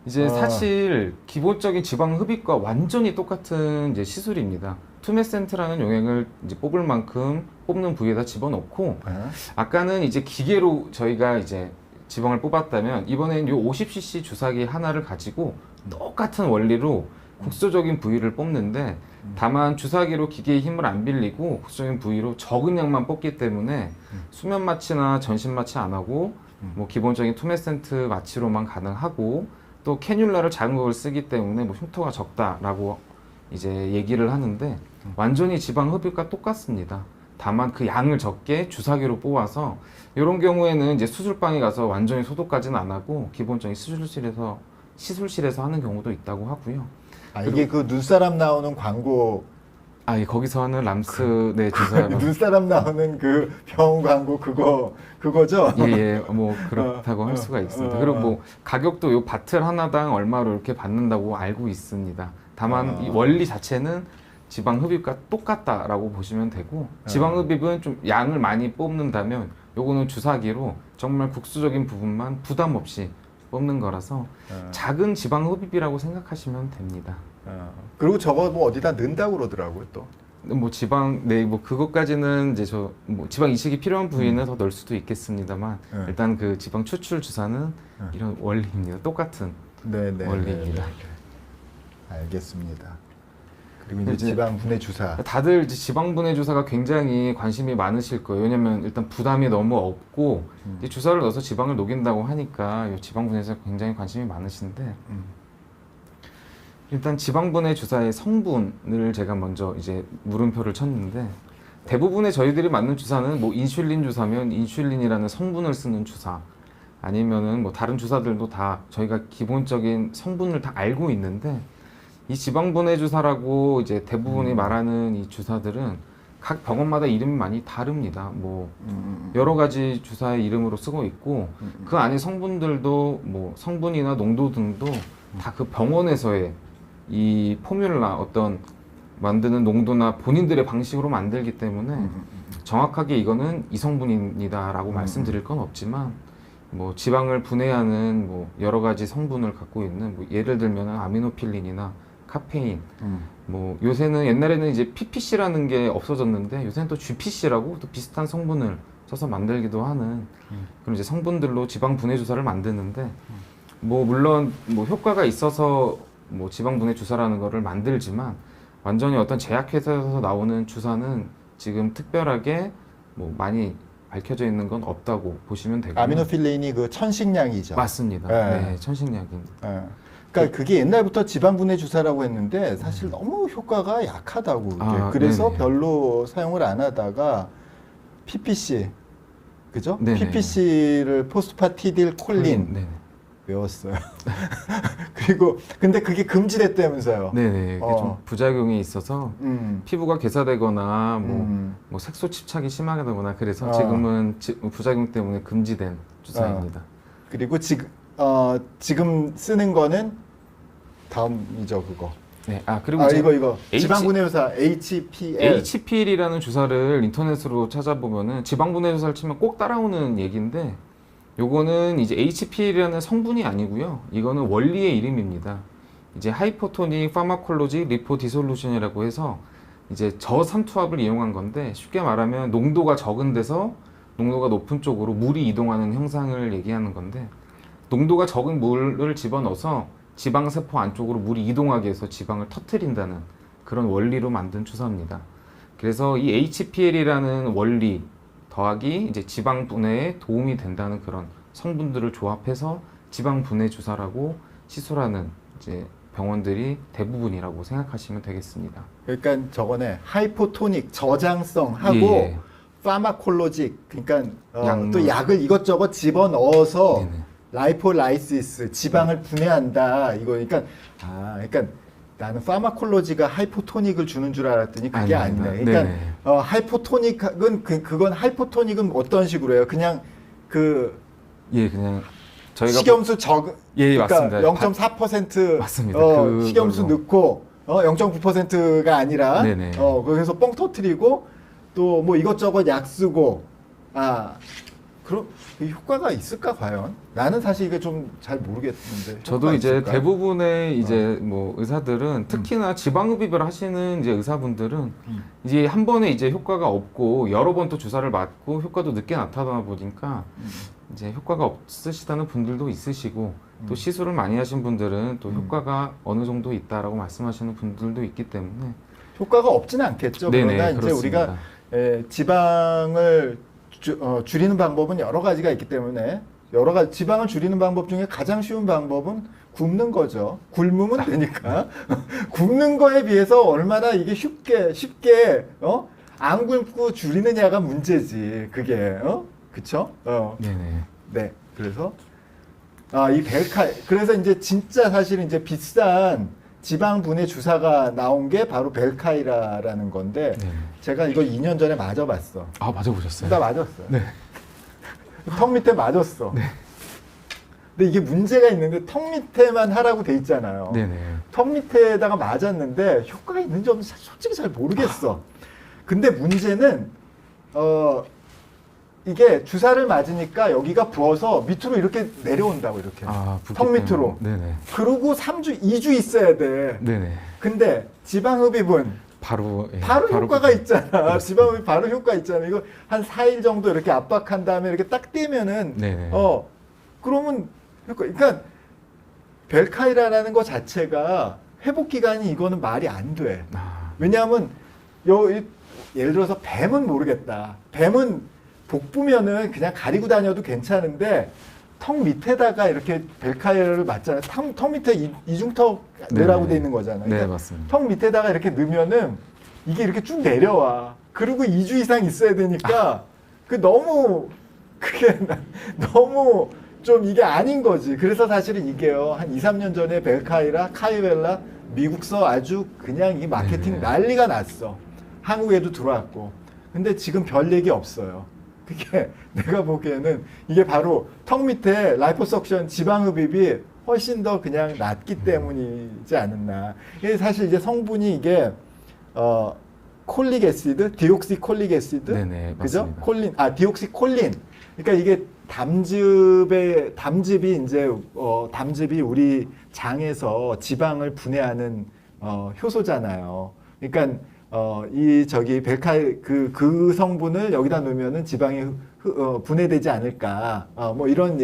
이제 사실 기본적인 지방 흡입과 완전히 똑같은 이제 시술입니다. 투메센트라는 용액을 이제 뽑을 만큼 뽑는 부위에다 집어넣고 아까는 이제 기계로 저희가 이제 지방을 뽑았다면 이번엔 요 50cc 주사기 하나를 가지고 똑같은 원리로 국소적인 부위를 뽑는데 다만 주사기로 기계의 힘을 안 빌리고 국소적인 부위로 적은 양만 뽑기 때문에 수면 마취나 전신 마취 안 하고 뭐 기본적인 투메센트 마취로만 가능하고 또 캐뉼라를 작은 걸 쓰기 때문에 뭐 흉터가 적다라고 이제 얘기를 하는데 완전히 지방 흡입과 똑같습니다. 다만 그 양을 적게 주사기로 뽑아서 이런 경우에는 이제 수술방에 가서 완전히 소독까지는 안 하고 기본적인 시술실에서 하는 경우도 있다고 하고요. 이게 그 눈사람 나오는 광고 예, 거기서 하는 람스 네 주사 눈사람 나오는 그 병원 광고 그거죠? 예, 뭐 그렇다고 할 수가 있습니다. 그리고 뭐 가격도 요 바틀 하나당 얼마로 이렇게 받는다고 알고 있습니다. 다만 이 원리 자체는 지방 흡입과 똑같다라고 보시면 되고 지방 흡입은 좀 양을 많이 뽑는다면 요거는 주사기로 정말 국수적인 부분만 부담 없이 뽑는 거라서 작은 지방 흡입이라고 생각하시면 됩니다. 그리고 저거 뭐 어디다 넣는다고 그러더라고요 또. 뭐 지방 뭐 그것까지는 이제 뭐 지방 이식이 필요한 부위는 더 넣을 수도 있겠습니다만 일단 그 지방 추출 주사는 이런 원리입니다. 똑같은 원리입니다. 알겠습니다. 그리고 이제 지방 분해 주사. 다들 이제 지방 분해 주사가 굉장히 관심이 많으실 거예요. 왜냐면 일단 부담이 너무 없고 이제 주사를 넣어서 지방을 녹인다고 하니까 이 지방 분해 주사 굉장히 관심이 많으신데 일단 지방 분해 주사의 성분을 제가 먼저 이제 물음표를 쳤는데 대부분의 저희들이 맞는 주사는 뭐 인슐린 주사면 인슐린이라는 성분을 쓰는 주사 아니면은 뭐 다른 주사들도 다 저희가 기본적인 성분을 다 알고 있는데 이 지방 분해 주사라고 이제 대부분이 말하는 이 주사들은 각 병원마다 이름이 많이 다릅니다. 뭐 여러 가지 주사의 이름으로 쓰고 있고 그 안에 성분들도 뭐 성분이나 농도 등도 다 그 병원에서의 이 포뮬라 어떤 만드는 농도나 본인들의 방식으로 만들기 때문에 정확하게 이거는 이 성분입니다라고 말씀드릴 건 없지만 뭐 지방을 분해하는 뭐 여러 가지 성분을 갖고 있는 뭐 예를 들면 아미노필린이나 카페인 뭐 요새는 옛날에는 이제 PPC라는 게 없어졌는데 요새는 또 GPC라고 또 비슷한 성분을 써서 만들기도 하는 그런 이제 성분들로 지방 분해 주사를 만드는데 뭐 물론 뭐 효과가 있어서 뭐 지방 분해 주사라는 거를 만들지만 완전히 어떤 제약회사에서 나오는 주사는 지금 특별하게 뭐 많이 밝혀져 있는 건 없다고 보시면 되고요. 아미노필린이 그 천식량이죠. 맞습니다. 네. 천식약입니다. 그러니까 그게 옛날부터 지방 분해 주사라고 했는데 사실 너무 효과가 약하다고. 그래서 네네. 별로 사용을 안 하다가 PPC 그죠? 네네. PPC를 포스파티딜 콜린 네네. 외웠어요. 그리고 근데 그게 금지됐다면서요. 네네. 이게 좀 부작용이 있어서 음. 피부가 괴사되거나 음. 뭐 색소 집착이 심하거나 그래서 어. 지금은 부작용 때문에 금지된 주사입니다. 그리고 지금 쓰는 거는 다음이죠, 그거. 네. 그리고 이제 이거 지방분해 주사 HPL. HPL이라는 주사를 인터넷으로 찾아보면은 지방분해 주사를 치면 꼭 따라오는 얘기인데 요거는 이제 HPL이라는 성분이 아니고요. 이거는 원리의 이름입니다. 이제 하이퍼토닉 파마콜로지 리포 디솔루션이라고 해서 이제 저삼투압을 이용한 건데 쉽게 말하면 농도가 적은 데서 농도가 높은 쪽으로 물이 이동하는 형상을 얘기하는 건데 농도가 적은 물을 집어넣어서 지방세포 안쪽으로 물이 이동하게 해서 지방을 터트린다는 그런 원리로 만든 주사입니다. 그래서 이 HPL이라는 원리 더하기 이제 지방 분해에 도움이 된다는 그런 성분들을 조합해서 지방 분해 주사라고 시술하는 이제 병원들이 대부분이라고 생각하시면 되겠습니다. 그러니까 저거네 하이포토닉 저장성하고 예. 파마콜로직 그러니까 약물. 또 약을 이것저것 집어 넣어서 네네. 라이폴라이시스 지방을 분해한다 이거 그러니까 나는 파마콜로지가 하이포토닉을 주는 줄 알았더니 그게 아닙니다. 아니네. 그러니까 네네. 하이포토닉은 그건 하이포토닉은 어떤 식으로 해요? 그냥 예, 그냥 저희가 식염수 적 예, 그러니까 맞습니다. 0.4% 맞습니다. 식염수 그걸로. 넣고 0.9%가 아니라 네네. 거기서 뻥 터트리고 또 뭐 이것저것 약 쓰고 그럼 이 효과가 있을까 과연? 나는 사실 이게 좀 잘 모르겠는데. 저도 효과가 이제 있을까? 대부분의 이제 뭐 의사들은 특히나 지방흡입을 하시는 이제 의사분들은 이제 한 번에 이제 효과가 없고 여러 번 또 주사를 맞고 효과도 늦게 나타나다 보니까 이제 효과가 없으시다는 분들도 있으시고 또 시술을 많이 하신 분들은 또 효과가 어느 정도 있다라고 말씀하시는 분들도 있기 때문에 효과가 없지는 않겠죠. 네네, 그러나 이제 그렇습니다. 우리가 지방을 줄이는 방법은 여러 가지가 있기 때문에 여러 가지 지방을 줄이는 방법 중에 가장 쉬운 방법은 굶는 거죠. 굶으면 되니까 굶는 거에 비해서 얼마나 이게 쉽게 안 굶고 줄이느냐가 문제지. 그게 그쵸? 네네. 네. 그래서 이 그래서 이제 진짜 사실 이제 비싼 지방 분해 주사가 나온 게 바로 벨카이라라는 건데 네. 제가 이거 2년 전에 맞아봤어. 맞아보셨어요? 나 맞았어요. 네. 턱 밑에 맞았어. 네. 근데 이게 문제가 있는데 턱 밑에만 하라고 돼 있잖아요. 네네. 턱 밑에다가 맞았는데 효과가 있는지 없는지 솔직히 잘 모르겠어. 근데 문제는 이게 주사를 맞으니까 여기가 부어서 밑으로 이렇게 내려온다고 이렇게. 붓기 턱 밑으로. 때문에. 네네. 그리고 2주 있어야 돼. 네네. 근데 지방흡입은 바로 효과가 있잖아. 지방흡입 바로 효과 있잖아. 이거 한 4일 정도 이렇게 압박한 다음에 이렇게 딱 떼면은 네네. 그러면 그러니까 벨카이라라는 거 자체가 회복 기간이 이거는 말이 안 돼. 왜냐하면 예를 들어서 뱀은 모르겠다. 뱀은 복부면은 그냥 가리고 다녀도 괜찮은데 턱 밑에다가 이렇게 벨카이를 맞잖아요. 턱 밑에 이중턱 넣으라고 돼 있는 거잖아요. 네, 맞습니다. 턱 밑에다가 이렇게 넣으면은 이게 이렇게 쭉 내려와. 그리고 2주 이상 있어야 되니까 그게 너무 좀 이게 아닌 거지. 그래서 사실은 이게요. 한 2, 3년 전에 벨카이라, 카이웰라 미국서 아주 그냥 이 마케팅 네네. 난리가 났어. 한국에도 들어왔고. 근데 지금 별 얘기 없어요. 그게 내가 보기에는 이게 바로 턱 밑에 라이포석션 지방흡입이 훨씬 더 그냥 낫기 때문이지 않았나. 이게 사실 이제 성분이 이게 콜릭 애시드, 디옥시콜릭 애시드, 네네, 그죠? 맞습니다. 디옥시콜린. 그러니까 이게 담즙이 우리 장에서 지방을 분해하는 효소잖아요. 그러니까 벨카이 그 성분을 여기다 넣으면은 지방이 분해되지 않을까. 뭐 이런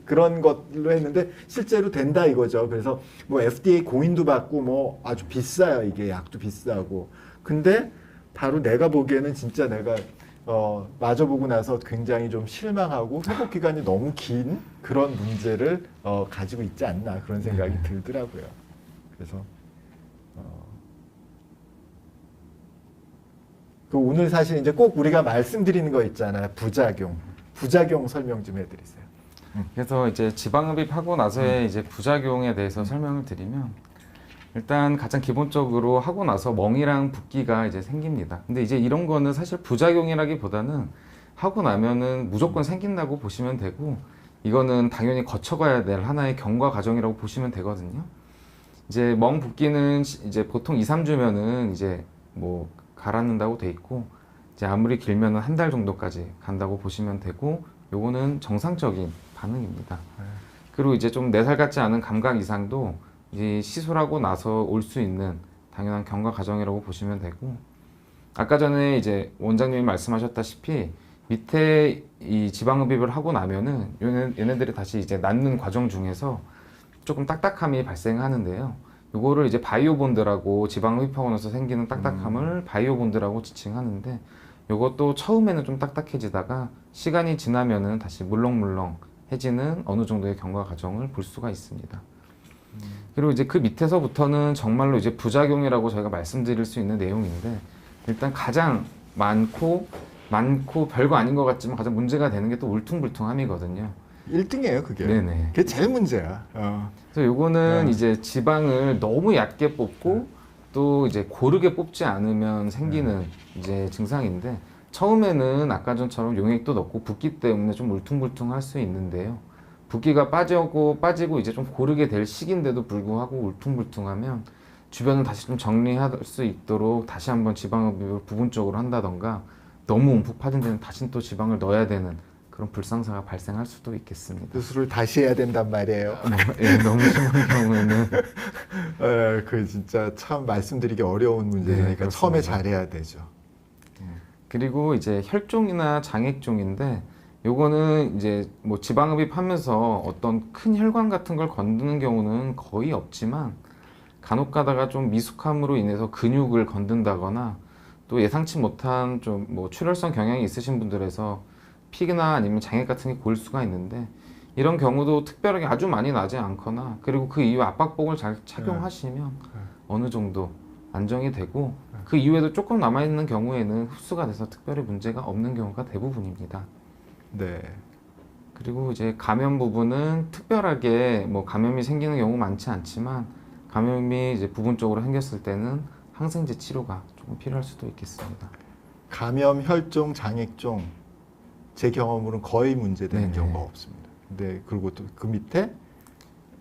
그런 것로 했는데 실제로 된다 이거죠. 그래서 뭐 FDA 공인도 받고 뭐 아주 비싸요. 이게 약도 비싸고. 근데 바로 내가 보기에는 진짜 내가 맞아보고 나서 굉장히 좀 실망하고 회복 기간이 너무 긴 그런 문제를 가지고 있지 않나 그런 생각이 들더라고요. 그래서 오늘 사실 이제 꼭 우리가 말씀드리는 거 있잖아요. 부작용. 부작용 설명 좀 해드리세요. 그래서 이제 지방흡입하고 나서의 이제 부작용에 대해서 설명을 드리면 일단 가장 기본적으로 하고 나서 멍이랑 붓기가 이제 생깁니다. 근데 이제 이런 거는 사실 부작용이라기보다는 하고 나면은 무조건 생긴다고 보시면 되고 이거는 당연히 거쳐가야 될 하나의 경과 과정이라고 보시면 되거든요. 이제 멍 붓기는 이제 보통 2, 3주면은 이제 뭐 가라앉는다고 돼 있고 이제 아무리 길면은 한 달 정도까지 간다고 보시면 되고 요거는 정상적인 반응입니다. 그리고 이제 좀 4살 같지 않은 감각 이상도 이제 시술하고 나서 올 수 있는 당연한 경과 과정이라고 보시면 되고 아까 전에 이제 원장님이 말씀하셨다시피 밑에 이 지방흡입을 하고 나면은 얘네들이 다시 이제 낫는 과정 중에서 조금 딱딱함이 발생하는데요. 요거를 이제 바이오본드라고 지방흡입하고 나서 생기는 딱딱함을 바이오본드라고 지칭하는데 요것도 처음에는 좀 딱딱해지다가 시간이 지나면은 다시 물렁물렁해지는 어느 정도의 경과 과정을 볼 수가 있습니다. 그리고 이제 그 밑에서부터는 정말로 이제 부작용이라고 저희가 말씀드릴 수 있는 내용인데 일단 가장 많고 별거 아닌 것 같지만 가장 문제가 되는 게 또 울퉁불퉁함이거든요. 1등이에요, 그게. 네네. 그게 제일 문제야. 그래서 요거는 네. 이제 지방을 너무 얕게 뽑고 또 이제 고르게 뽑지 않으면 생기는 이제 증상인데 처음에는 아까 전처럼 용액도 넣고 붓기 때문에 좀 울퉁불퉁할 수 있는데요. 붓기가 빠지고 이제 좀 고르게 될 시기인데도 불구하고 울퉁불퉁하면 주변을 다시 좀 정리할 수 있도록 다시 한번 지방흡입을 부분적으로 한다던가 너무 움푹 파진 데는 다시 또 지방을 넣어야 되는 그런 불상사가 발생할 수도 있겠습니다. 수술을 다시 해야 된단 말이에요. 예, 너무 심한 경우에는 그 진짜 참 말씀드리기 어려운 문제니까 네, 그렇습니다. 처음에 잘해야 되죠. 그리고 이제 혈종이나 장액종인데 요거는 이제 뭐 지방흡입하면서 어떤 큰 혈관 같은 걸 건드는 경우는 거의 없지만 간혹 가다가 좀 미숙함으로 인해서 근육을 건든다거나 또 예상치 못한 좀 뭐 출혈성 경향이 있으신 분들에서 피나 아니면 장액 같은 게 고일 수가 있는데 이런 경우도 특별하게 아주 많이 나지 않거나 그리고 그 이후 압박복을 잘 착용하시면 어느 정도 안정이 되고 그 이후에도 조금 남아있는 경우에는 흡수가 돼서 특별히 문제가 없는 경우가 대부분입니다. 네. 그리고 이제 감염 부분은 특별하게 뭐 감염이 생기는 경우 많지 않지만 감염이 이제 부분적으로 생겼을 때는 항생제 치료가 조금 필요할 수도 있겠습니다. 감염, 혈종, 장액종 제 경험으로는 거의 문제되는 네네. 경우가 없습니다. 근데 그리고 또 그 밑에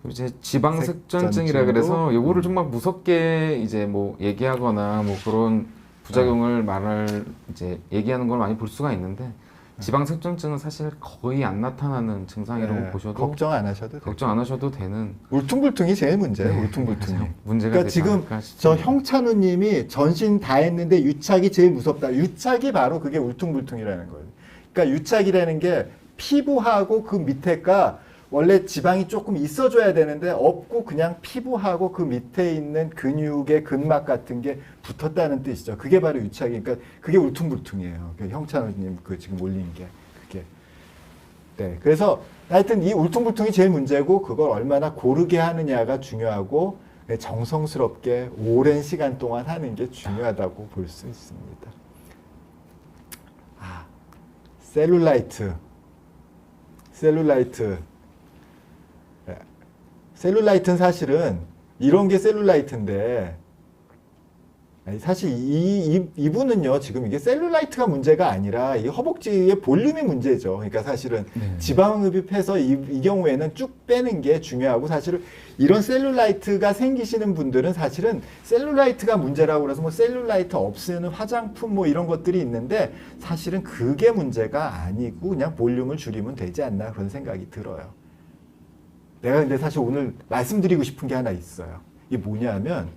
그리고 이제 지방색전증이라 그래서 요거를 좀 막 무섭게 이제 뭐 얘기하거나 뭐 그런 부작용을 말을 이제 얘기하는 걸 많이 볼 수가 있는데 지방색전증은 사실 거의 안 나타나는 증상이라고 보셔도 걱정 안 하셔도 돼요. 걱정 안 하셔도 되는 울퉁불퉁이 제일 문제예요. 네, 울퉁불퉁이. 문제가 그러니까 되지 지금 않을까 저 싶습니다. 형찬우님이 전신 다 했는데 유착이 제일 무섭다. 유착이 바로 그게 울퉁불퉁이라는 거예요. 그러니까 유착이라는 게 피부하고 그 밑에가 원래 지방이 조금 있어줘야 되는데 없고 그냥 피부하고 그 밑에 있는 근육의 근막 같은 게 붙었다는 뜻이죠. 그게 바로 유착이니까 그러니까 그게 울퉁불퉁이에요. 형찬우님 그 지금 올린 게 그게. 네, 그래서 하여튼 이 울퉁불퉁이 제일 문제고 그걸 얼마나 고르게 하느냐가 중요하고 정성스럽게 오랜 시간 동안 하는 게 중요하다고 볼 수 있습니다. 셀룰라이트. 셀룰라이트는 사실은 이런 게 셀룰라이트인데 아니, 사실 이분은요 지금 이게 셀룰라이트가 문제가 아니라 이 허벅지의 볼륨이 문제죠. 그러니까 사실은 지방흡입해서 이 경우에는 쭉 빼는 게 중요하고 사실은 이런 셀룰라이트가 생기시는 분들은 사실은 셀룰라이트가 문제라고 그래서 뭐 셀룰라이트 없애는 화장품 뭐 이런 것들이 있는데 사실은 그게 문제가 아니고 그냥 볼륨을 줄이면 되지 않나 그런 생각이 들어요. 내가 근데 사실 오늘 말씀드리고 싶은 게 하나 있어요. 이게 뭐냐면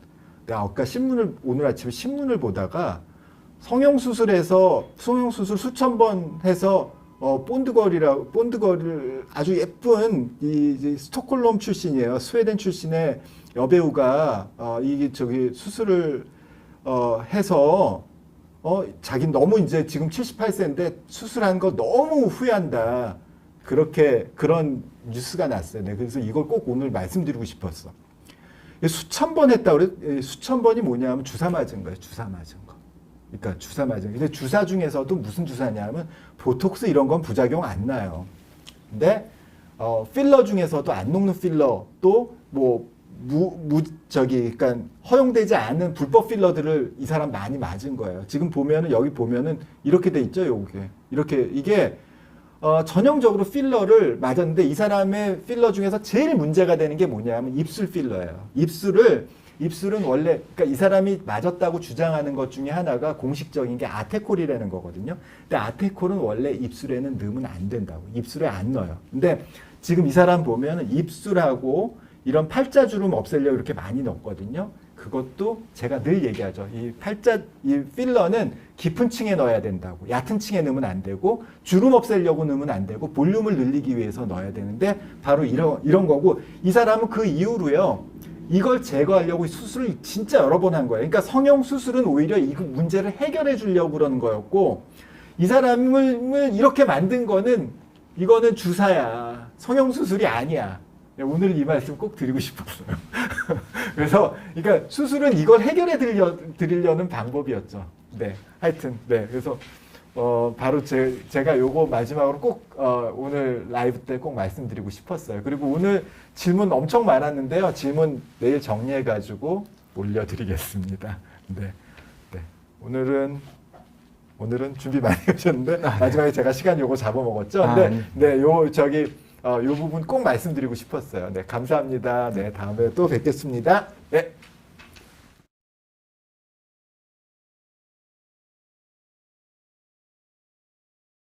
내가 아까 오늘 아침에 신문을 보다가 성형수술 수천 번 해서 본드걸을 아주 예쁜 이 스톡홀름 출신이에요. 스웨덴 출신의 여배우가 이게 수술을 해서 자기 너무 이제 지금 78세인데 수술한 거 너무 후회한다. 그런 뉴스가 났어요. 네, 그래서 이걸 꼭 오늘 말씀드리고 싶었어. 수천 번 했다 그래. 수천 번이 뭐냐면 주사 맞은 거예요. 주사 맞은 거. 그러니까 주사 맞은. 근데 주사 중에서도 무슨 주사냐면 보톡스 이런 건 부작용 안 나요. 근데 필러 중에서도 안 녹는 필러 또뭐 그러니까 허용되지 않은 불법 필러들을 이 사람 많이 맞은 거예요. 지금 보면은 여기 보면은 이렇게 돼 있죠, 요게. 이렇게 이게 전형적으로 필러를 맞았는데 이 사람의 필러 중에서 제일 문제가 되는 게 뭐냐면 입술 필러예요. 입술은 원래 그러니까 이 사람이 맞았다고 주장하는 것 중에 하나가 공식적인 게 아테콜이라는 거거든요. 근데 아테콜은 원래 입술에는 넣으면 안 된다고. 입술에 안 넣어요. 근데 지금 이 사람 보면은 입술하고 이런 팔자주름 없애려고 이렇게 많이 넣었거든요. 그것도 제가 늘 얘기하죠. 이 필러는 깊은 층에 넣어야 된다고. 얕은 층에 넣으면 안 되고, 주름 없애려고 넣으면 안 되고, 볼륨을 늘리기 위해서 넣어야 되는데, 바로 이런 거고, 이 사람은 그 이후로요, 이걸 제거하려고 수술을 진짜 여러 번 한 거예요. 그러니까 성형 수술은 오히려 이 문제를 해결해 주려고 그러는 거였고, 이 사람을 이렇게 만든 거는, 이거는 주사야. 성형 수술이 아니야. 오늘 이 말씀 꼭 드리고 싶었어요. 그래서, 그러니까 수술은 이걸 해결해 드리려는 방법이었죠. 네. 하여튼, 네. 그래서, 바로 제가 요거 마지막으로 꼭, 오늘 라이브 때 꼭 말씀드리고 싶었어요. 그리고 오늘 질문 엄청 많았는데요. 질문 내일 정리해가지고 올려드리겠습니다. 네. 네. 오늘은 준비 많이 하셨는데, 마지막에 제가 시간 요거 잡아먹었죠. 근데, 네, 요 부분 꼭 말씀드리고 싶었어요. 네, 감사합니다. 네, 다음에 또 뵙겠습니다. 네.